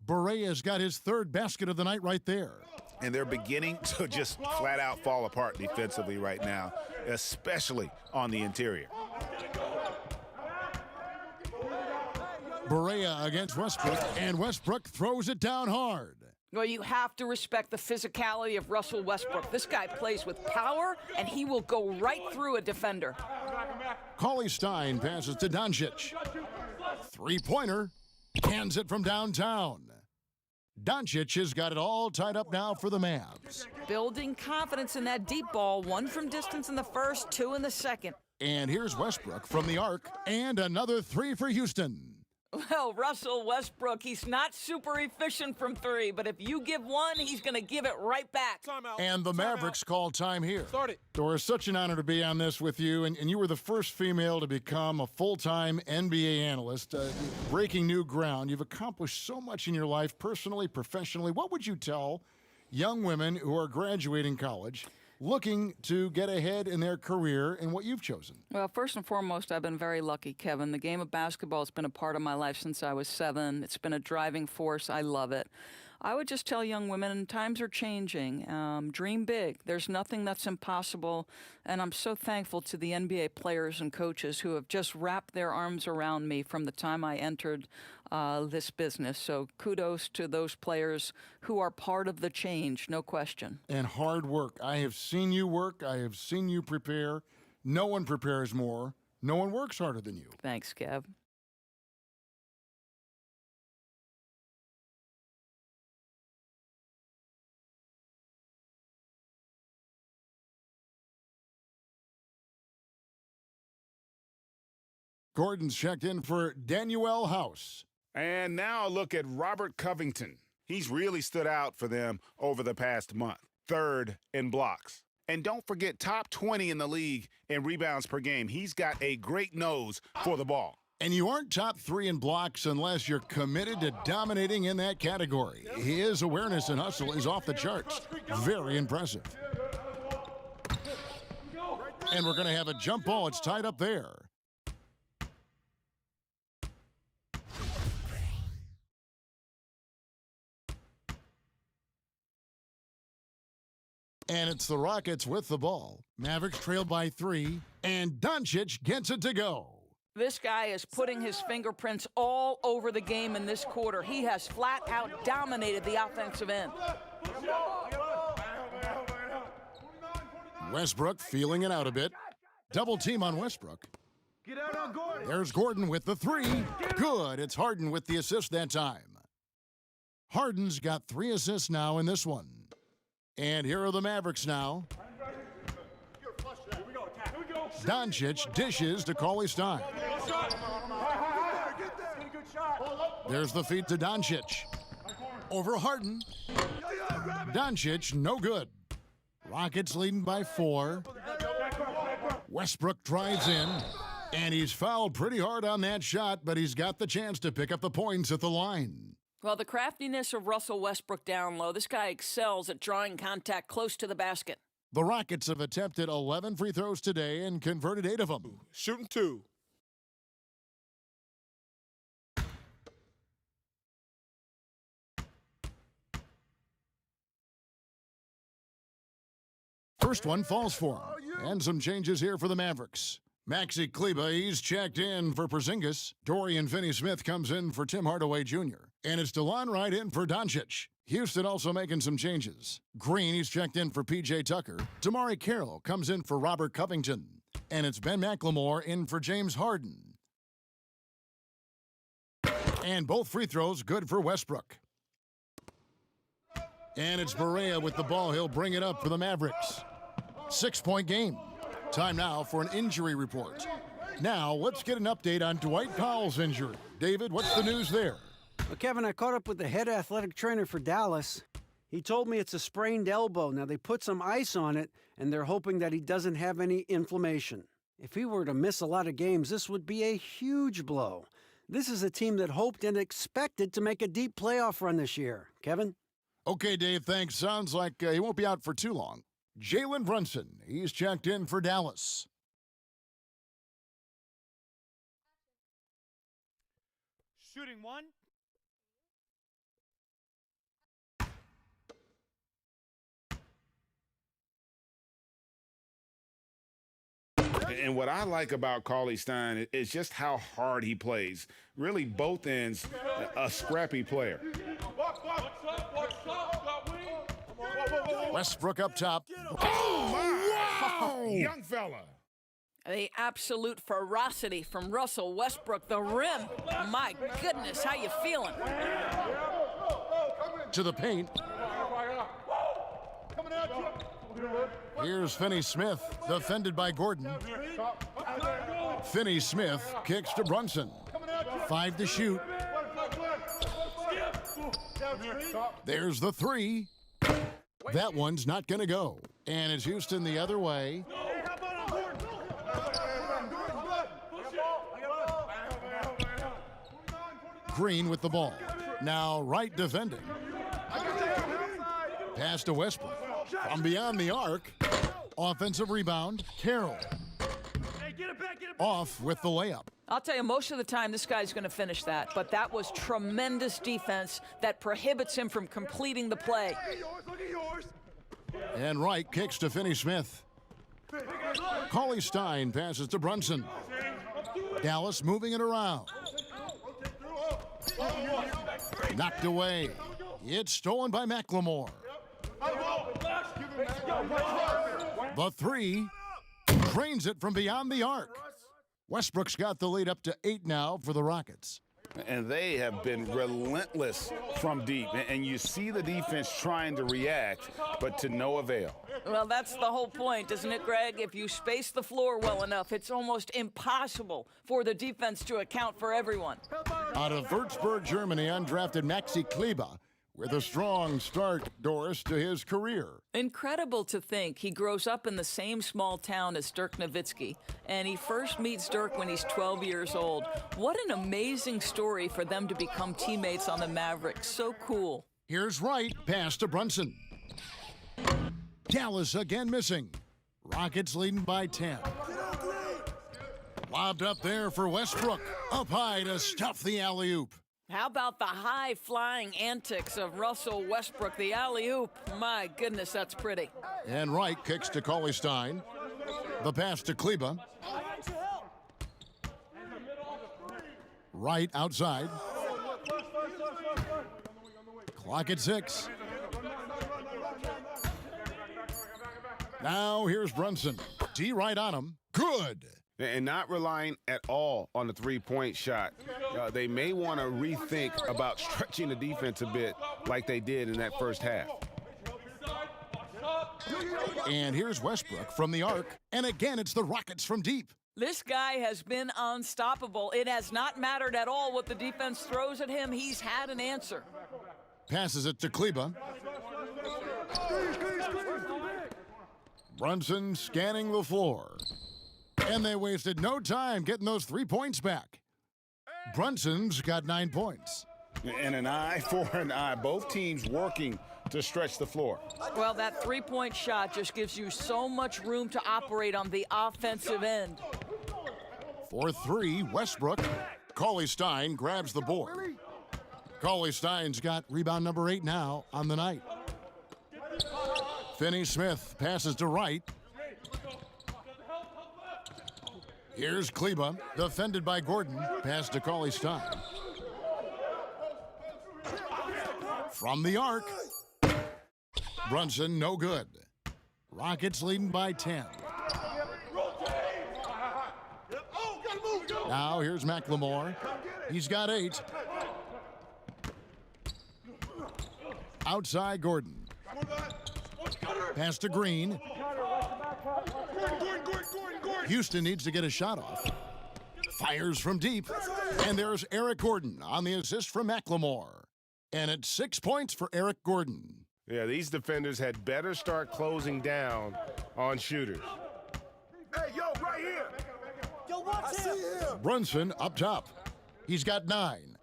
Barea's got his 3rd basket of the night right there. And they're beginning to just flat out fall apart defensively right now, especially on the interior. Barea against Westbrook, and Westbrook throws it down hard. Well, you have to respect the physicality of Russell Westbrook. This guy plays with power, and he will go right through a defender. Cauley Stein passes to Doncic. 3-pointer, hands it from downtown. Doncic has got it all tied up now for the Mavs. Building confidence in that deep ball, 1 from distance in the first, 2 in the second. And here's Westbrook from the arc, and another 3 for Houston. Well, Russell Westbrook, he's not super efficient from 3, but if you give 1, he's going to give it right back. And the Mavericks call time here. Start it. Dora, such an honor to be on this with you, and you were the first female to become a full-time NBA analyst, breaking new ground. You've accomplished so much in your life, personally, professionally. What would you tell young women who are graduating college looking to get ahead in their career in what you've chosen? Well, first and foremost, I've been very lucky, Kevin. The game of basketball has been a part of my life since I was 7. It's been a driving force. I love it. I would just tell young women, times are changing. Dream big. There's nothing that's impossible. And I'm so thankful to the NBA players and coaches who have just wrapped their arms around me from the time I entered this business. So kudos to those players who are part of the change, no question. And hard work. I have seen you work. I have seen you prepare. No one prepares more. No one works harder than you. Thanks, Kev. Gordon's checked in for Danielle House. And now look at Robert Covington. He's really stood out for them over the past month. 3rd in blocks. And don't forget, top 20 in the league in rebounds per game. He's got a great nose for the ball. And you aren't top 3 in blocks unless you're committed to dominating in that category. His awareness and hustle is off the charts. Very impressive. And we're going to have a jump ball. It's tied up there. And it's the Rockets with the ball. Mavericks trailed by 3, and Doncic gets it to go. This guy is putting his fingerprints all over the game in this quarter. He has flat out dominated the offensive end. Westbrook feeling it out a bit. Double team on Westbrook. There's Gordon with the 3. Good. It's Harden with the assist that time. Harden's got 3 assists now in this one. And here are the Mavericks now. Doncic dishes to Cauley Stein. There's the feed to Doncic. Over Harden. Doncic, no good. Rockets leading by 4. Westbrook drives in, and he's fouled pretty hard on that shot, but he's got the chance to pick up the points at the line. Well, the craftiness of Russell Westbrook down low. This guy excels at drawing contact close to the basket. The Rockets have attempted 11 free throws today and converted 8 of them. Shooting 2. First one falls for him. And some changes here for the Mavericks. Maxi Kleber, he's checked in for Porzingis. Dorian Finney-Smith comes in for Tim Hardaway Jr. And it's DeLon Wright in for Doncic. Houston also making some changes. Green, he's checked in for P.J. Tucker. Damari Carroll comes in for Robert Covington. And it's Ben McLemore in for James Harden. And both free throws good for Westbrook. And it's Barea with the ball. He'll bring it up for the Mavericks. 6-point game. Time now for an injury report. Now, let's get an update on Dwight Powell's injury. David, what's the news there? Well, Kevin, I caught up with the head athletic trainer for Dallas. He told me it's a sprained elbow. Now, they put some ice on it, and they're hoping that he doesn't have any inflammation. If he were to miss a lot of games, this would be a huge blow. This is a team that hoped and expected to make a deep playoff run this year. Kevin? Okay, Dave, thanks. Sounds like he won't be out for too long. Jalen Brunson, he's checked in for Dallas. Shooting 1. And what I like about Cauley Stein is just how hard he plays. Really, both ends, a scrappy player. Westbrook up top. Oh, my! Wow. Young fella. The absolute ferocity from Russell Westbrook, the rim. My goodness, how you feeling? To the paint. Here's Finney-Smith, defended by Gordon. Finney-Smith kicks to Brunson. 5 to shoot. There's the 3. That one's not going to go. And it's Houston the other way. Green with the ball. Now Wright defending. Pass to Westbrook. From beyond the arc. Offensive rebound, Carroll. Off with the layup. I'll tell you, most of the time this guy's going to finish that, but that was tremendous defense that prohibits him from completing the play. And Wright kicks to Finney-Smith. Cauley-Stein passes to Brunson. Dallas moving it around. Knocked away. It's stolen by McLemore. The three drains it from beyond the arc. Westbrook's got the lead up to 8 now for the Rockets. And they have been relentless from deep. And you see the defense trying to react, but to no avail. Well, that's the whole point, isn't it, Greg? If you space the floor well enough, it's almost impossible for the defense to account for everyone. Out of Würzburg, Germany, undrafted Maxi Kleber with a strong start, Doris, to his career. Incredible to think he grows up in the same small town as Dirk Nowitzki, and he first meets Dirk when he's 12 years old. What an amazing story for them to become teammates on the Mavericks. So cool. Here's Wright, pass to Brunson. Dallas again missing. Rockets leading by 10. Lobbed up there for Westbrook. Up high to stuff the alley-oop. How about the high-flying antics of Russell Westbrook, the alley-oop? My goodness, that's pretty. And Wright kicks to Cauley-Stein. The pass to Kleber. Wright outside. Clock at 6. Now here's Brunson. D right on him. Good. And not relying at all on the three-point shot. They may want to rethink about stretching the defense a bit like they did in that first half. And here's Westbrook from the arc. And again, it's the Rockets from deep. This guy has been unstoppable. It has not mattered at all what the defense throws at him. He's had an answer. Passes it to Kleber. Brunson scanning the floor. And they wasted no time getting those 3 points back. Brunson's got 9 points. And an eye for an eye. Both teams working to stretch the floor. Well, that three-point shot just gives you so much room to operate on the offensive end. For 3, Westbrook. Cauley-Stein grabs the board. Cauley-Stein's got rebound number 8 now on the night. Finney-Smith passes to Wright. Here's Kleber, defended by Gordon. Pass to Cauley-Stein. From the arc. Brunson, no good. Rockets leading by 10. Now here's McLemore. He's got 8. Outside Gordon. Pass to Green. Houston needs to get a shot off. Fires from deep. And there's Eric Gordon on the assist from McLemore. And it's 6 points for Eric Gordon. Yeah, these defenders had better start closing down on shooters. Hey, yo, right here. Yo, watch him. Brunson up top. He's got 9.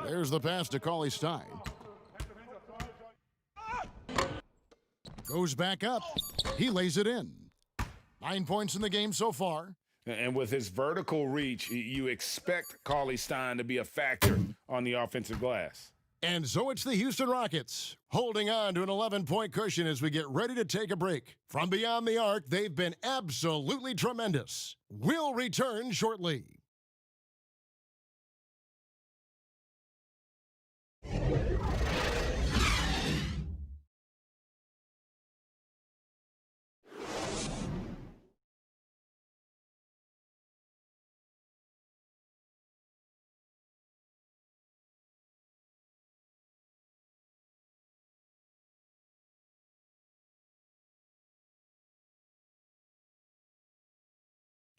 There's the pass to Cauley-Stein. Goes back up. He lays it in. 9 points in the game so far. And with his vertical reach, you expect Cauley-Stein to be a factor on the offensive glass. And so it's the Houston Rockets, holding on to an 11-point cushion as we get ready to take a break. From beyond the arc, they've been absolutely tremendous. We'll return shortly.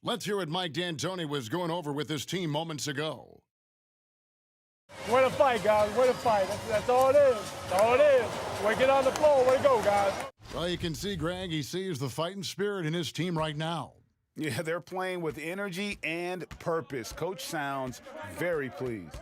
Let's hear what Mike D'Antoni was going over with his team moments ago. Way to fight, guys. Way to fight. That's all it is. That's all it is. Way to get on the floor. Way to go, guys. Well, you can see, Greg, he sees the fighting spirit in his team right now. Yeah, they're playing with energy and purpose. Coach sounds very pleased.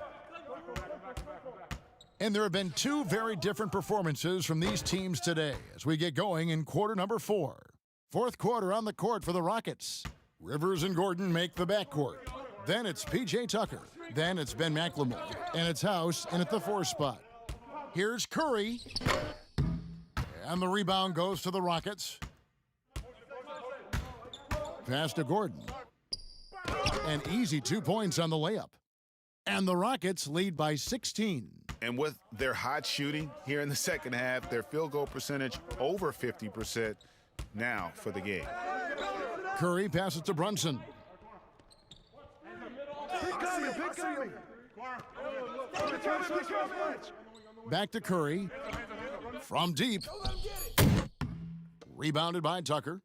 And there have been two very different performances from these teams today as we get going in quarter number 4. Fourth quarter on the court for the Rockets. Rivers and Gordon make the backcourt. Then it's P.J. Tucker. Then it's Ben McLemore. And it's House in at the 4 spot. Here's Curry. And the rebound goes to the Rockets. Pass to Gordon. An easy 2 points on the layup. And the Rockets lead by 16. And with their hot shooting here in the second half, their field goal percentage over 50% now for the game. Curry passes to Brunson. Back to Curry. From deep. Rebounded by Tucker.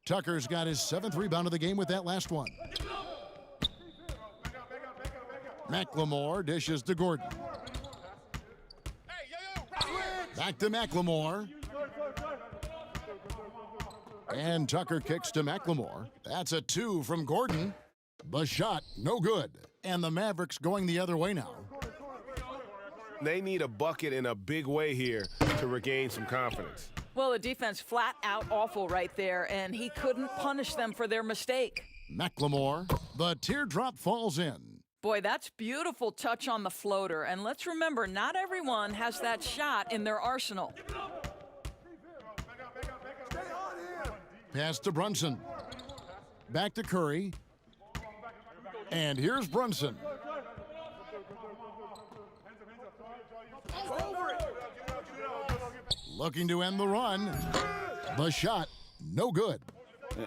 Tucker's got his 7th rebound of the game with that last one. McLemore dishes to Gordon. Back to McLemore. And Tucker kicks to McLemore. That's a 2 from Gordon. The shot, no good. And the Mavericks going the other way now. They need a bucket in a big way here to regain some confidence. Well, the defense flat out awful right there, and he couldn't punish them for their mistake. McLemore, the teardrop falls in. Boy, that's beautiful touch on the floater. And let's remember, not everyone has that shot in their arsenal. Pass to Brunson. Back to Curry. And here's Brunson. Looking to end the run. The shot, no good.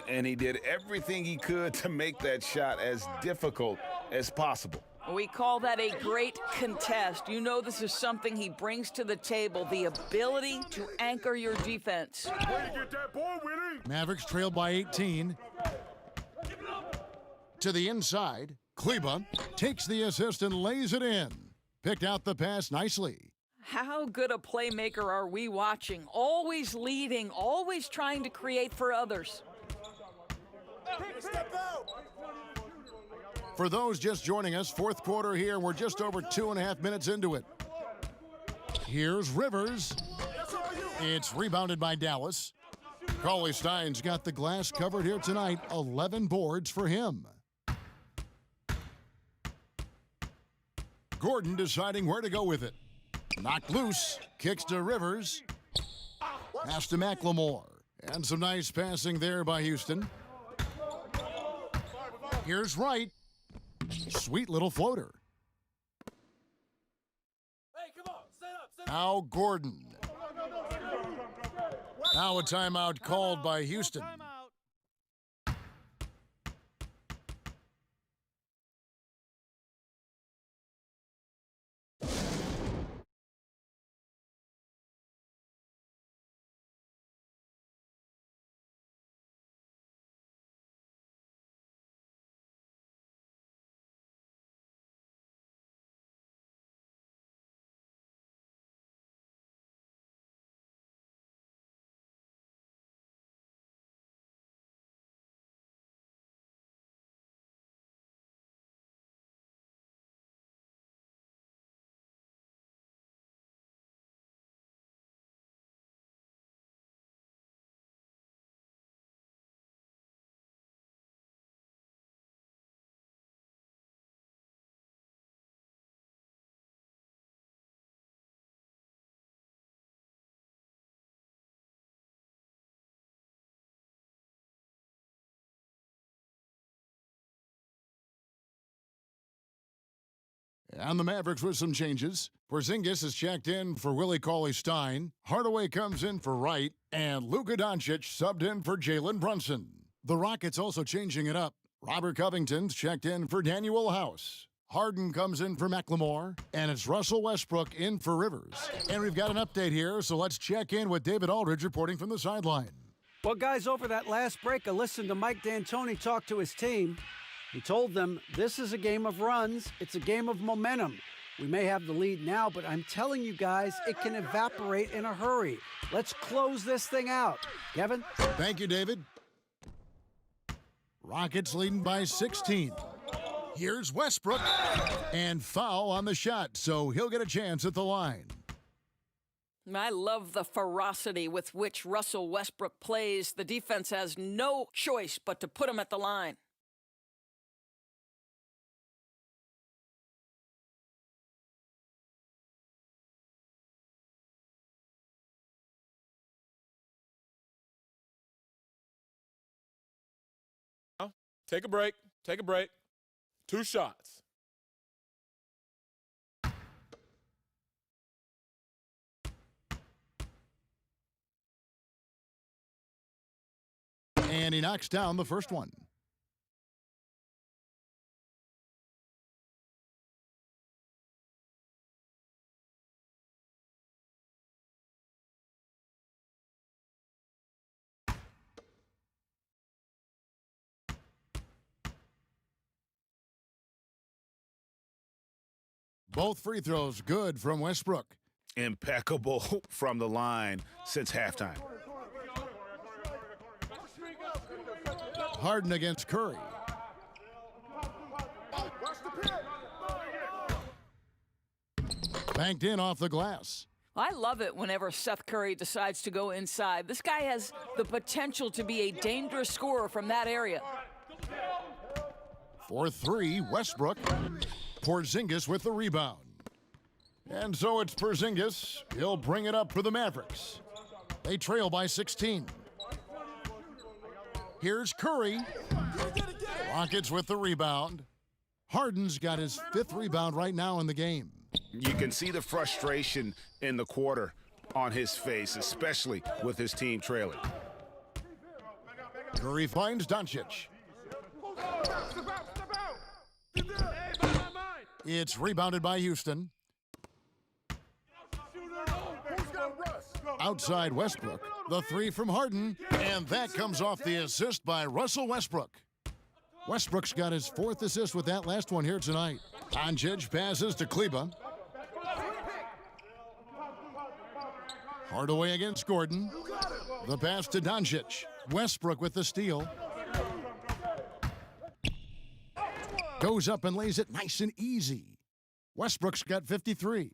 And he did everything he could to make that shot as difficult as possible. We call that a great contest. You know this is something he brings to the table, the ability to anchor your defense. Way to get that ball, Willie. Mavericks trailed by 18. To the inside, Kleba takes the assist and lays it in. Picked out the pass nicely. How good a playmaker are we watching? Always leading, always trying to create for others. Step out. For those just joining us, fourth quarter here. We're just over 2.5 minutes into it. Here's Rivers. It's rebounded by Dallas. Cauley Stein's got the glass covered here tonight. 11 boards for him. Gordon deciding where to go with it. Knocked loose. Kicks to Rivers. Pass to McLemore. And some nice passing there by Houston. Here's Wright. Sweet little floater. Hey, come on. Stand up. Now Gordon. Now a timeout called by Houston. And the Mavericks with some changes. Porzingis is checked in for Willie Cauley-Stein. Hardaway comes in for Wright. And Luka Doncic subbed in for Jalen Brunson. The Rockets also changing it up. Robert Covington's checked in for Daniel House. Harden comes in for McLemore. And it's Russell Westbrook in for Rivers. And we've got an update here, so let's check in with David Aldridge reporting from the sideline. Well, guys, over that last break, I listened to Mike D'Antoni talk to his team. He told them, this is a game of runs. It's a game of momentum. We may have the lead now, but I'm telling you guys, it can evaporate in a hurry. Let's close this thing out. Kevin? Thank you, David. Rockets leading by 16. Here's Westbrook. And foul on the shot, so he'll get a chance at the line. I love the ferocity with which Russell Westbrook plays. The defense has no choice but to put him at the line. Take a break. Take a break. 2 shots. And he knocks down the first one. Both free throws good from Westbrook. Impeccable from the line since halftime. Harden against Curry. Banked in off the glass. I love it whenever Seth Curry decides to go inside. This guy has the potential to be a dangerous scorer from that area. For 3, Westbrook. Porzingis with the rebound. And so it's Porzingis. He'll bring it up for the Mavericks. They trail by 16. Here's Curry. Rockets with the rebound. Harden's got his 5th rebound right now in the game. You can see the frustration in the quarter on his face, especially with his team trailing. Curry finds Doncic. It's rebounded by Houston. Outside Westbrook, the 3 from Harden, and that comes off the assist by Russell Westbrook. Westbrook's got his 4th assist with that last one here tonight. Doncic passes to Kleba. Hardaway against Gordon. The pass to Doncic. Westbrook with the steal. Goes up and lays it nice and easy. Westbrook's got 53.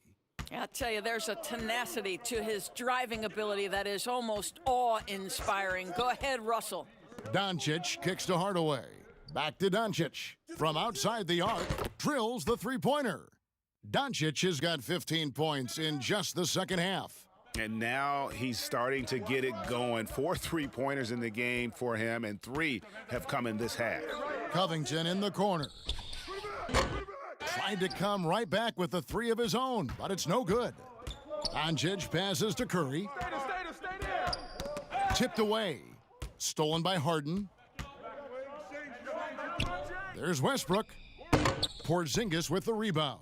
I'll tell you, there's a tenacity to his driving ability that is almost awe-inspiring. Go ahead, Russell. Doncic kicks to Hardaway. Back to Doncic. From outside the arc, drills the 3-pointer. Doncic has got 15 points in just the second half. And now he's starting to get it going. 4 3-pointers in the game for him, and 3 have come in this half. Covington in the corner. Tried to come right back with the 3 of his own, but it's no good. Doncic passes to Curry. Tipped away. Stolen by Harden. There's Westbrook. Porzingis with the rebound.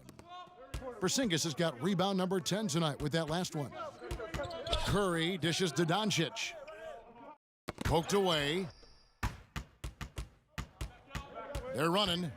Porzingis has got rebound number 10 tonight with that last one. Curry dishes to Doncic. Poked away. They're running.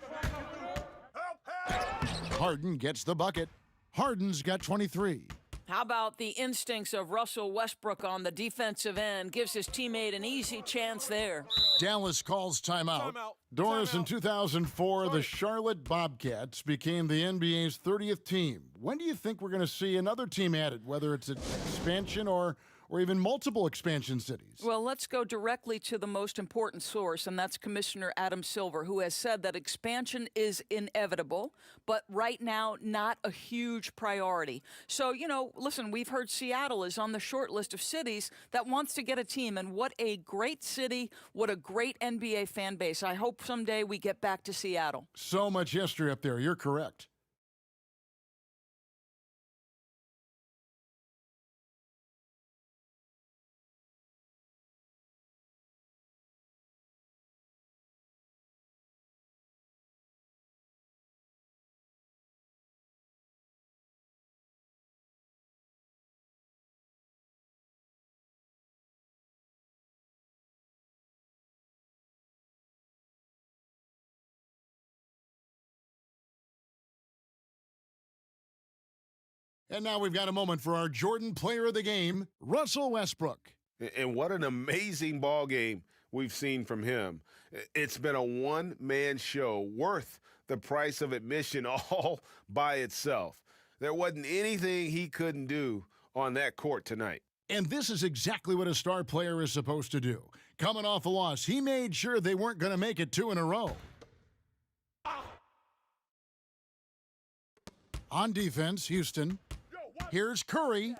Harden gets the bucket. Harden's got 23. How about the instincts of Russell Westbrook on the defensive end? Gives his teammate an easy chance there. Dallas calls timeout. Doris, in 2004, the Charlotte Bobcats became the NBA's 30th team. When do you think we're going to see another team added, whether it's an expansion or even multiple expansion cities? Well, let's go directly to the most important source, and that's Commissioner Adam Silver, who has said that expansion is inevitable, but right now, not a huge priority. So, listen, we've heard Seattle is on the short list of cities that wants to get a team, and what a great city, what a great NBA fan base. I hope someday we get back to Seattle. So much history up there. You're correct. And now we've got a moment for our Jordan player of the game, Russell Westbrook. And what an amazing ball game we've seen from him. It's been a one-man show worth the price of admission all by itself. There wasn't anything he couldn't do on that court tonight. And this is exactly what a star player is supposed to do. Coming off a loss, he made sure they weren't going to make it 2 in a row. On defense, Houston. Here's Curry.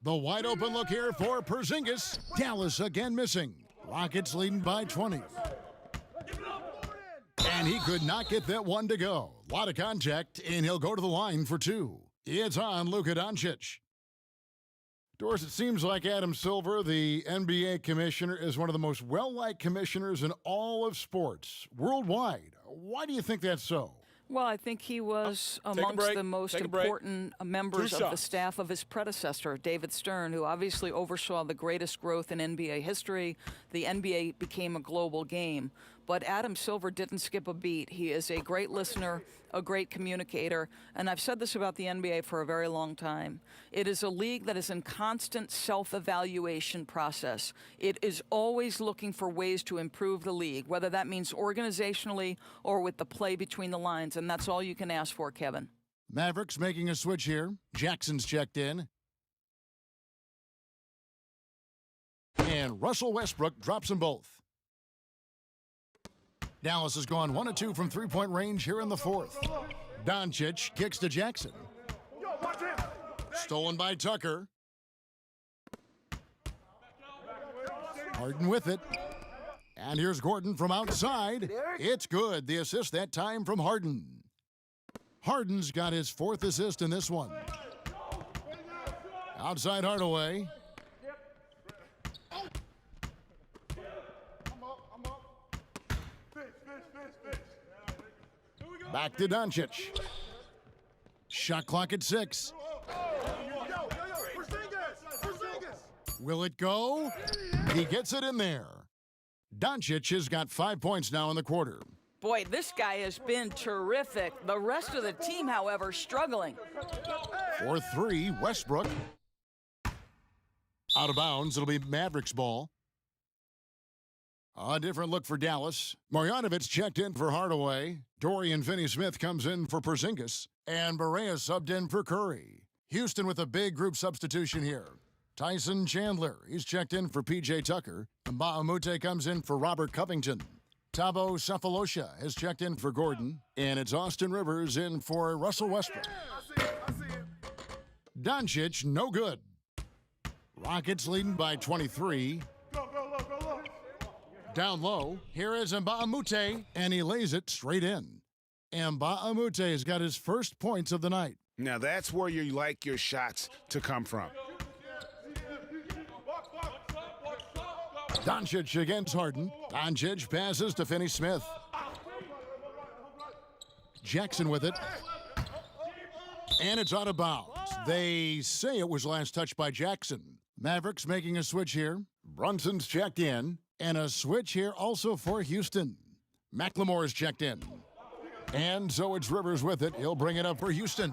The wide open look here for Porzingis. Dallas again missing. Rockets leading by 20. And he could not get that one to go. A lot of contact, and he'll go to the line for 2. It's on Luka Doncic. Doris, it seems like Adam Silver, the NBA commissioner, is one of the most well-liked commissioners in all of sports, worldwide. Why do you think that's so? Well, I think he was amongst the most important members of the staff of his predecessor, David Stern, who obviously oversaw the greatest growth in NBA history. The NBA became a global game. But Adam Silver didn't skip a beat. He is a great listener, a great communicator, and I've said this about the NBA for a very long time. It is a league that is in constant self-evaluation process. It is always looking for ways to improve the league, whether that means organizationally or with the play between the lines, and that's all you can ask for, Kevin. Mavericks making a switch here. Jackson's checked in. And Russell Westbrook drops them both. Dallas has gone 1 of 2 from three-point range here in the fourth. Doncic kicks to Jackson. Stolen by Tucker. Harden with it. And here's Gordon from outside. It's good. The assist that time from Harden. Harden's got his 4th assist in this one. Outside Hardaway. Back to Doncic. Shot clock at 6. Will it go? He gets it in there. Doncic has got 5 points now in the quarter. Boy, this guy has been terrific. The rest of the team, however, struggling. For 3, Westbrook. Out of bounds. It'll be Mavericks ball. A different look for Dallas. Marjanovic checked in for Hardaway. Dorian Finney-Smith comes in for Porzingis. And Barea subbed in for Curry. Houston with a big group substitution here. Tyson Chandler, he's checked in for P.J. Tucker. And Mbah-a-Moute comes in for Robert Covington. Thabo Sefolosha has checked in for Gordon. And it's Austin Rivers in for Russell Westbrook. Doncic, no good. Rockets leading by 23. Down low, here is Mbah-a-Moute, and he lays it straight in. Mbah-a-Moute has got his first points of the night. Now that's where you like your shots to come from. Doncic against Harden. Doncic passes to Finney-Smith. Jackson with it. And it's out of bounds. They say it was last touched by Jackson. Mavericks making a switch here. Brunson's checked in. And a switch here also for Houston. McLemore's checked in. And so it's Rivers with it. He'll bring it up for Houston.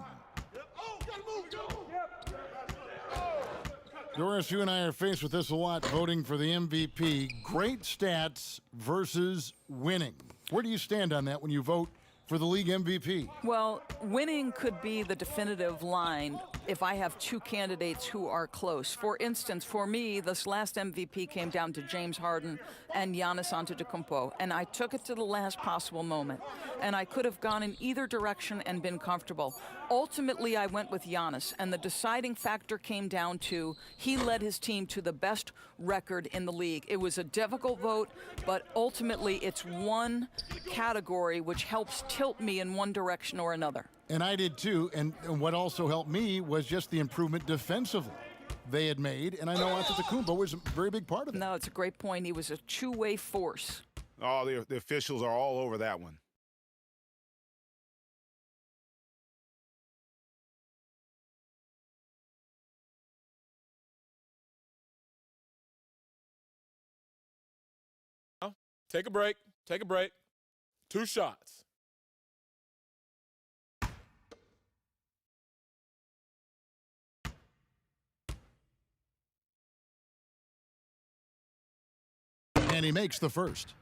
Doris, you and I are faced with this a lot, voting for the MVP. Great stats versus winning. Where do you stand on that when you vote for the league MVP? Well, winning could be the definitive line if I have 2 candidates who are close. For instance, for me, this last MVP came down to James Harden and Giannis Antetokounmpo, and I took it to the last possible moment. And I could have gone in either direction and been comfortable. Ultimately, I went with Giannis, and the deciding factor came down to he led his team to the best record in the league. It was a difficult vote, but ultimately it's one category which helps tilt me in one direction or another. And I did too, and what also helped me was just the improvement defensively they had made, and I know Antetokounmpo was a very big part of it. No, it's a great point. He was a two-way force. Oh, the officials are all over that one. Take a break. Take a break. 2 shots. And he makes the first.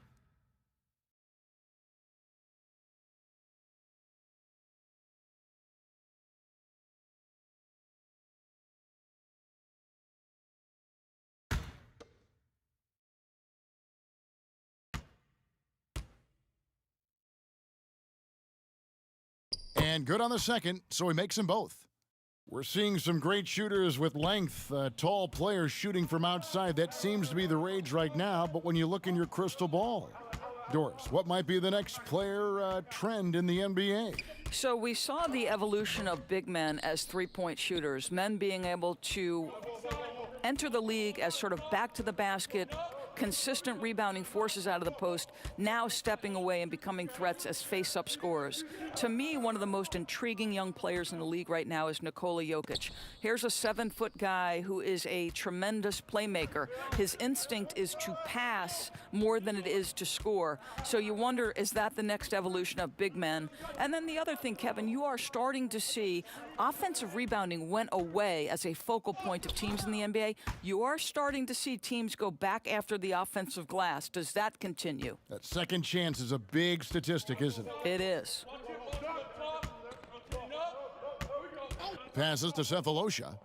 And good on the second, so he makes them both. We're seeing some great shooters with length, tall players shooting from outside. That seems to be the rage right now, but when you look in your crystal ball, Doris, what might be the next player trend in the NBA? So we saw the evolution of big men as three-point shooters, men being able to enter the league as sort of back to the basket, consistent rebounding forces out of the post, now stepping away and becoming threats as face-up scorers. To me, one of the most intriguing young players in the league right now is Nikola Jokic. Here's a 7-foot guy who is a tremendous playmaker. His instinct is to pass more than it is to score. So you wonder, is that the next evolution of big men? And then the other thing, Kevin, you are starting to see offensive rebounding went away as a focal point of teams in the NBA. You are starting to see teams go back after the offensive glass. Does that continue? That second chance is a big statistic, isn't it? It is. Passes to Cephalosha.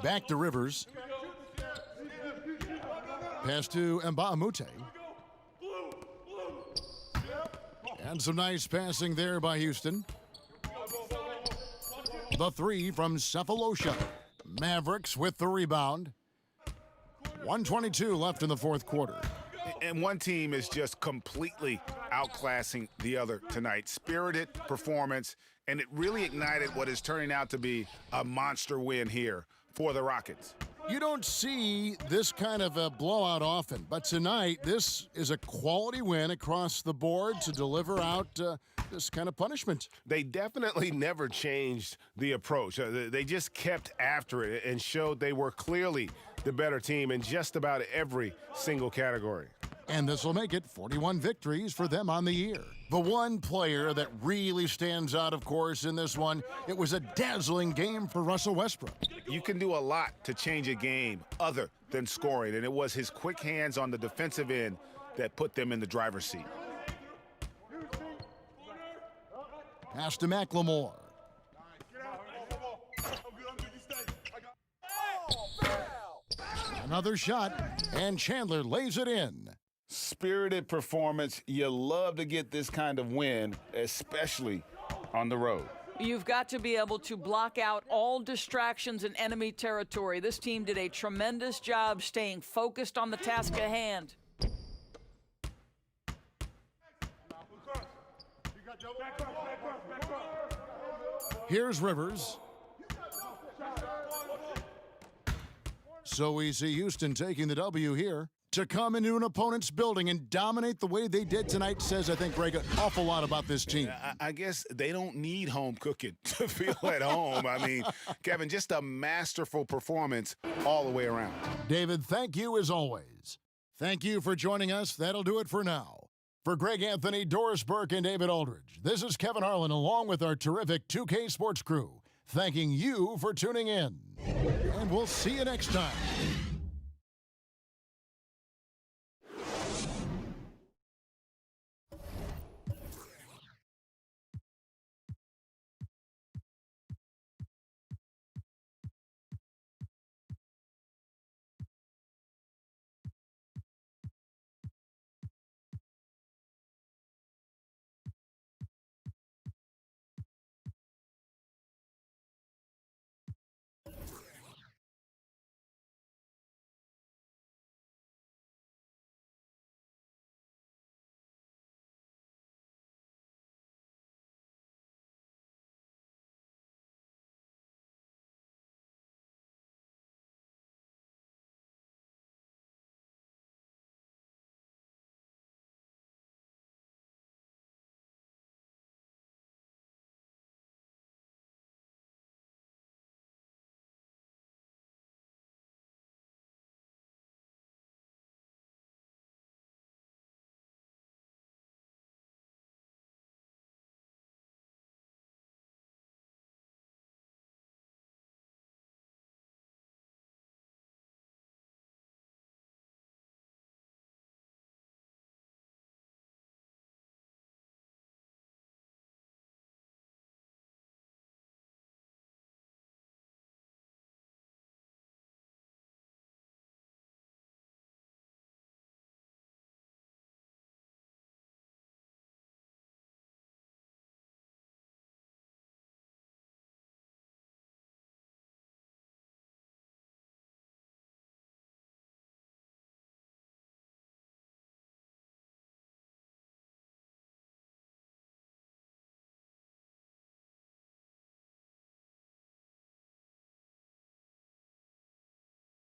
Back to Rivers. Pass to Mbamute. And some nice passing there by Houston. The three from Cephalosha. Mavericks with the rebound. 1:22 left in the fourth quarter. And one team is just completely outclassing the other tonight. Spirited performance, and it really ignited what is turning out to be a monster win here for the Rockets. You don't see this kind of a blowout often, but tonight this is a quality win across the board to deliver out this kind of punishment. They definitely never changed the approach. They just kept after it and showed they were clearly the better team in just about every single category. And this will make it 41 victories for them on the year. The one player that really stands out, of course, in this one, it was a dazzling game for Russell Westbrook. You can do a lot to change a game other than scoring, and it was his quick hands on the defensive end that put them in the driver's seat. Pass to McLemore. Another shot, and Chandler lays it in. Spirited performance. You love to get this kind of win, especially on the road. You've got to be able to block out all distractions in enemy territory. This team did a tremendous job staying focused on the task at hand. Here's Rivers. So we see Houston taking the W here. To come into an opponent's building and dominate the way they did tonight says, I think, Greg, an awful lot about this team. I guess they don't need home cooking to feel at home. I mean, Kevin, just a masterful performance all the way around. David, thank you as always. Thank you for joining us. That'll do it for now. For Greg Anthony, Doris Burke, and David Aldridge, this is Kevin Harlan along with our terrific 2K Sports crew, thanking you for tuning in. And we'll see you next time.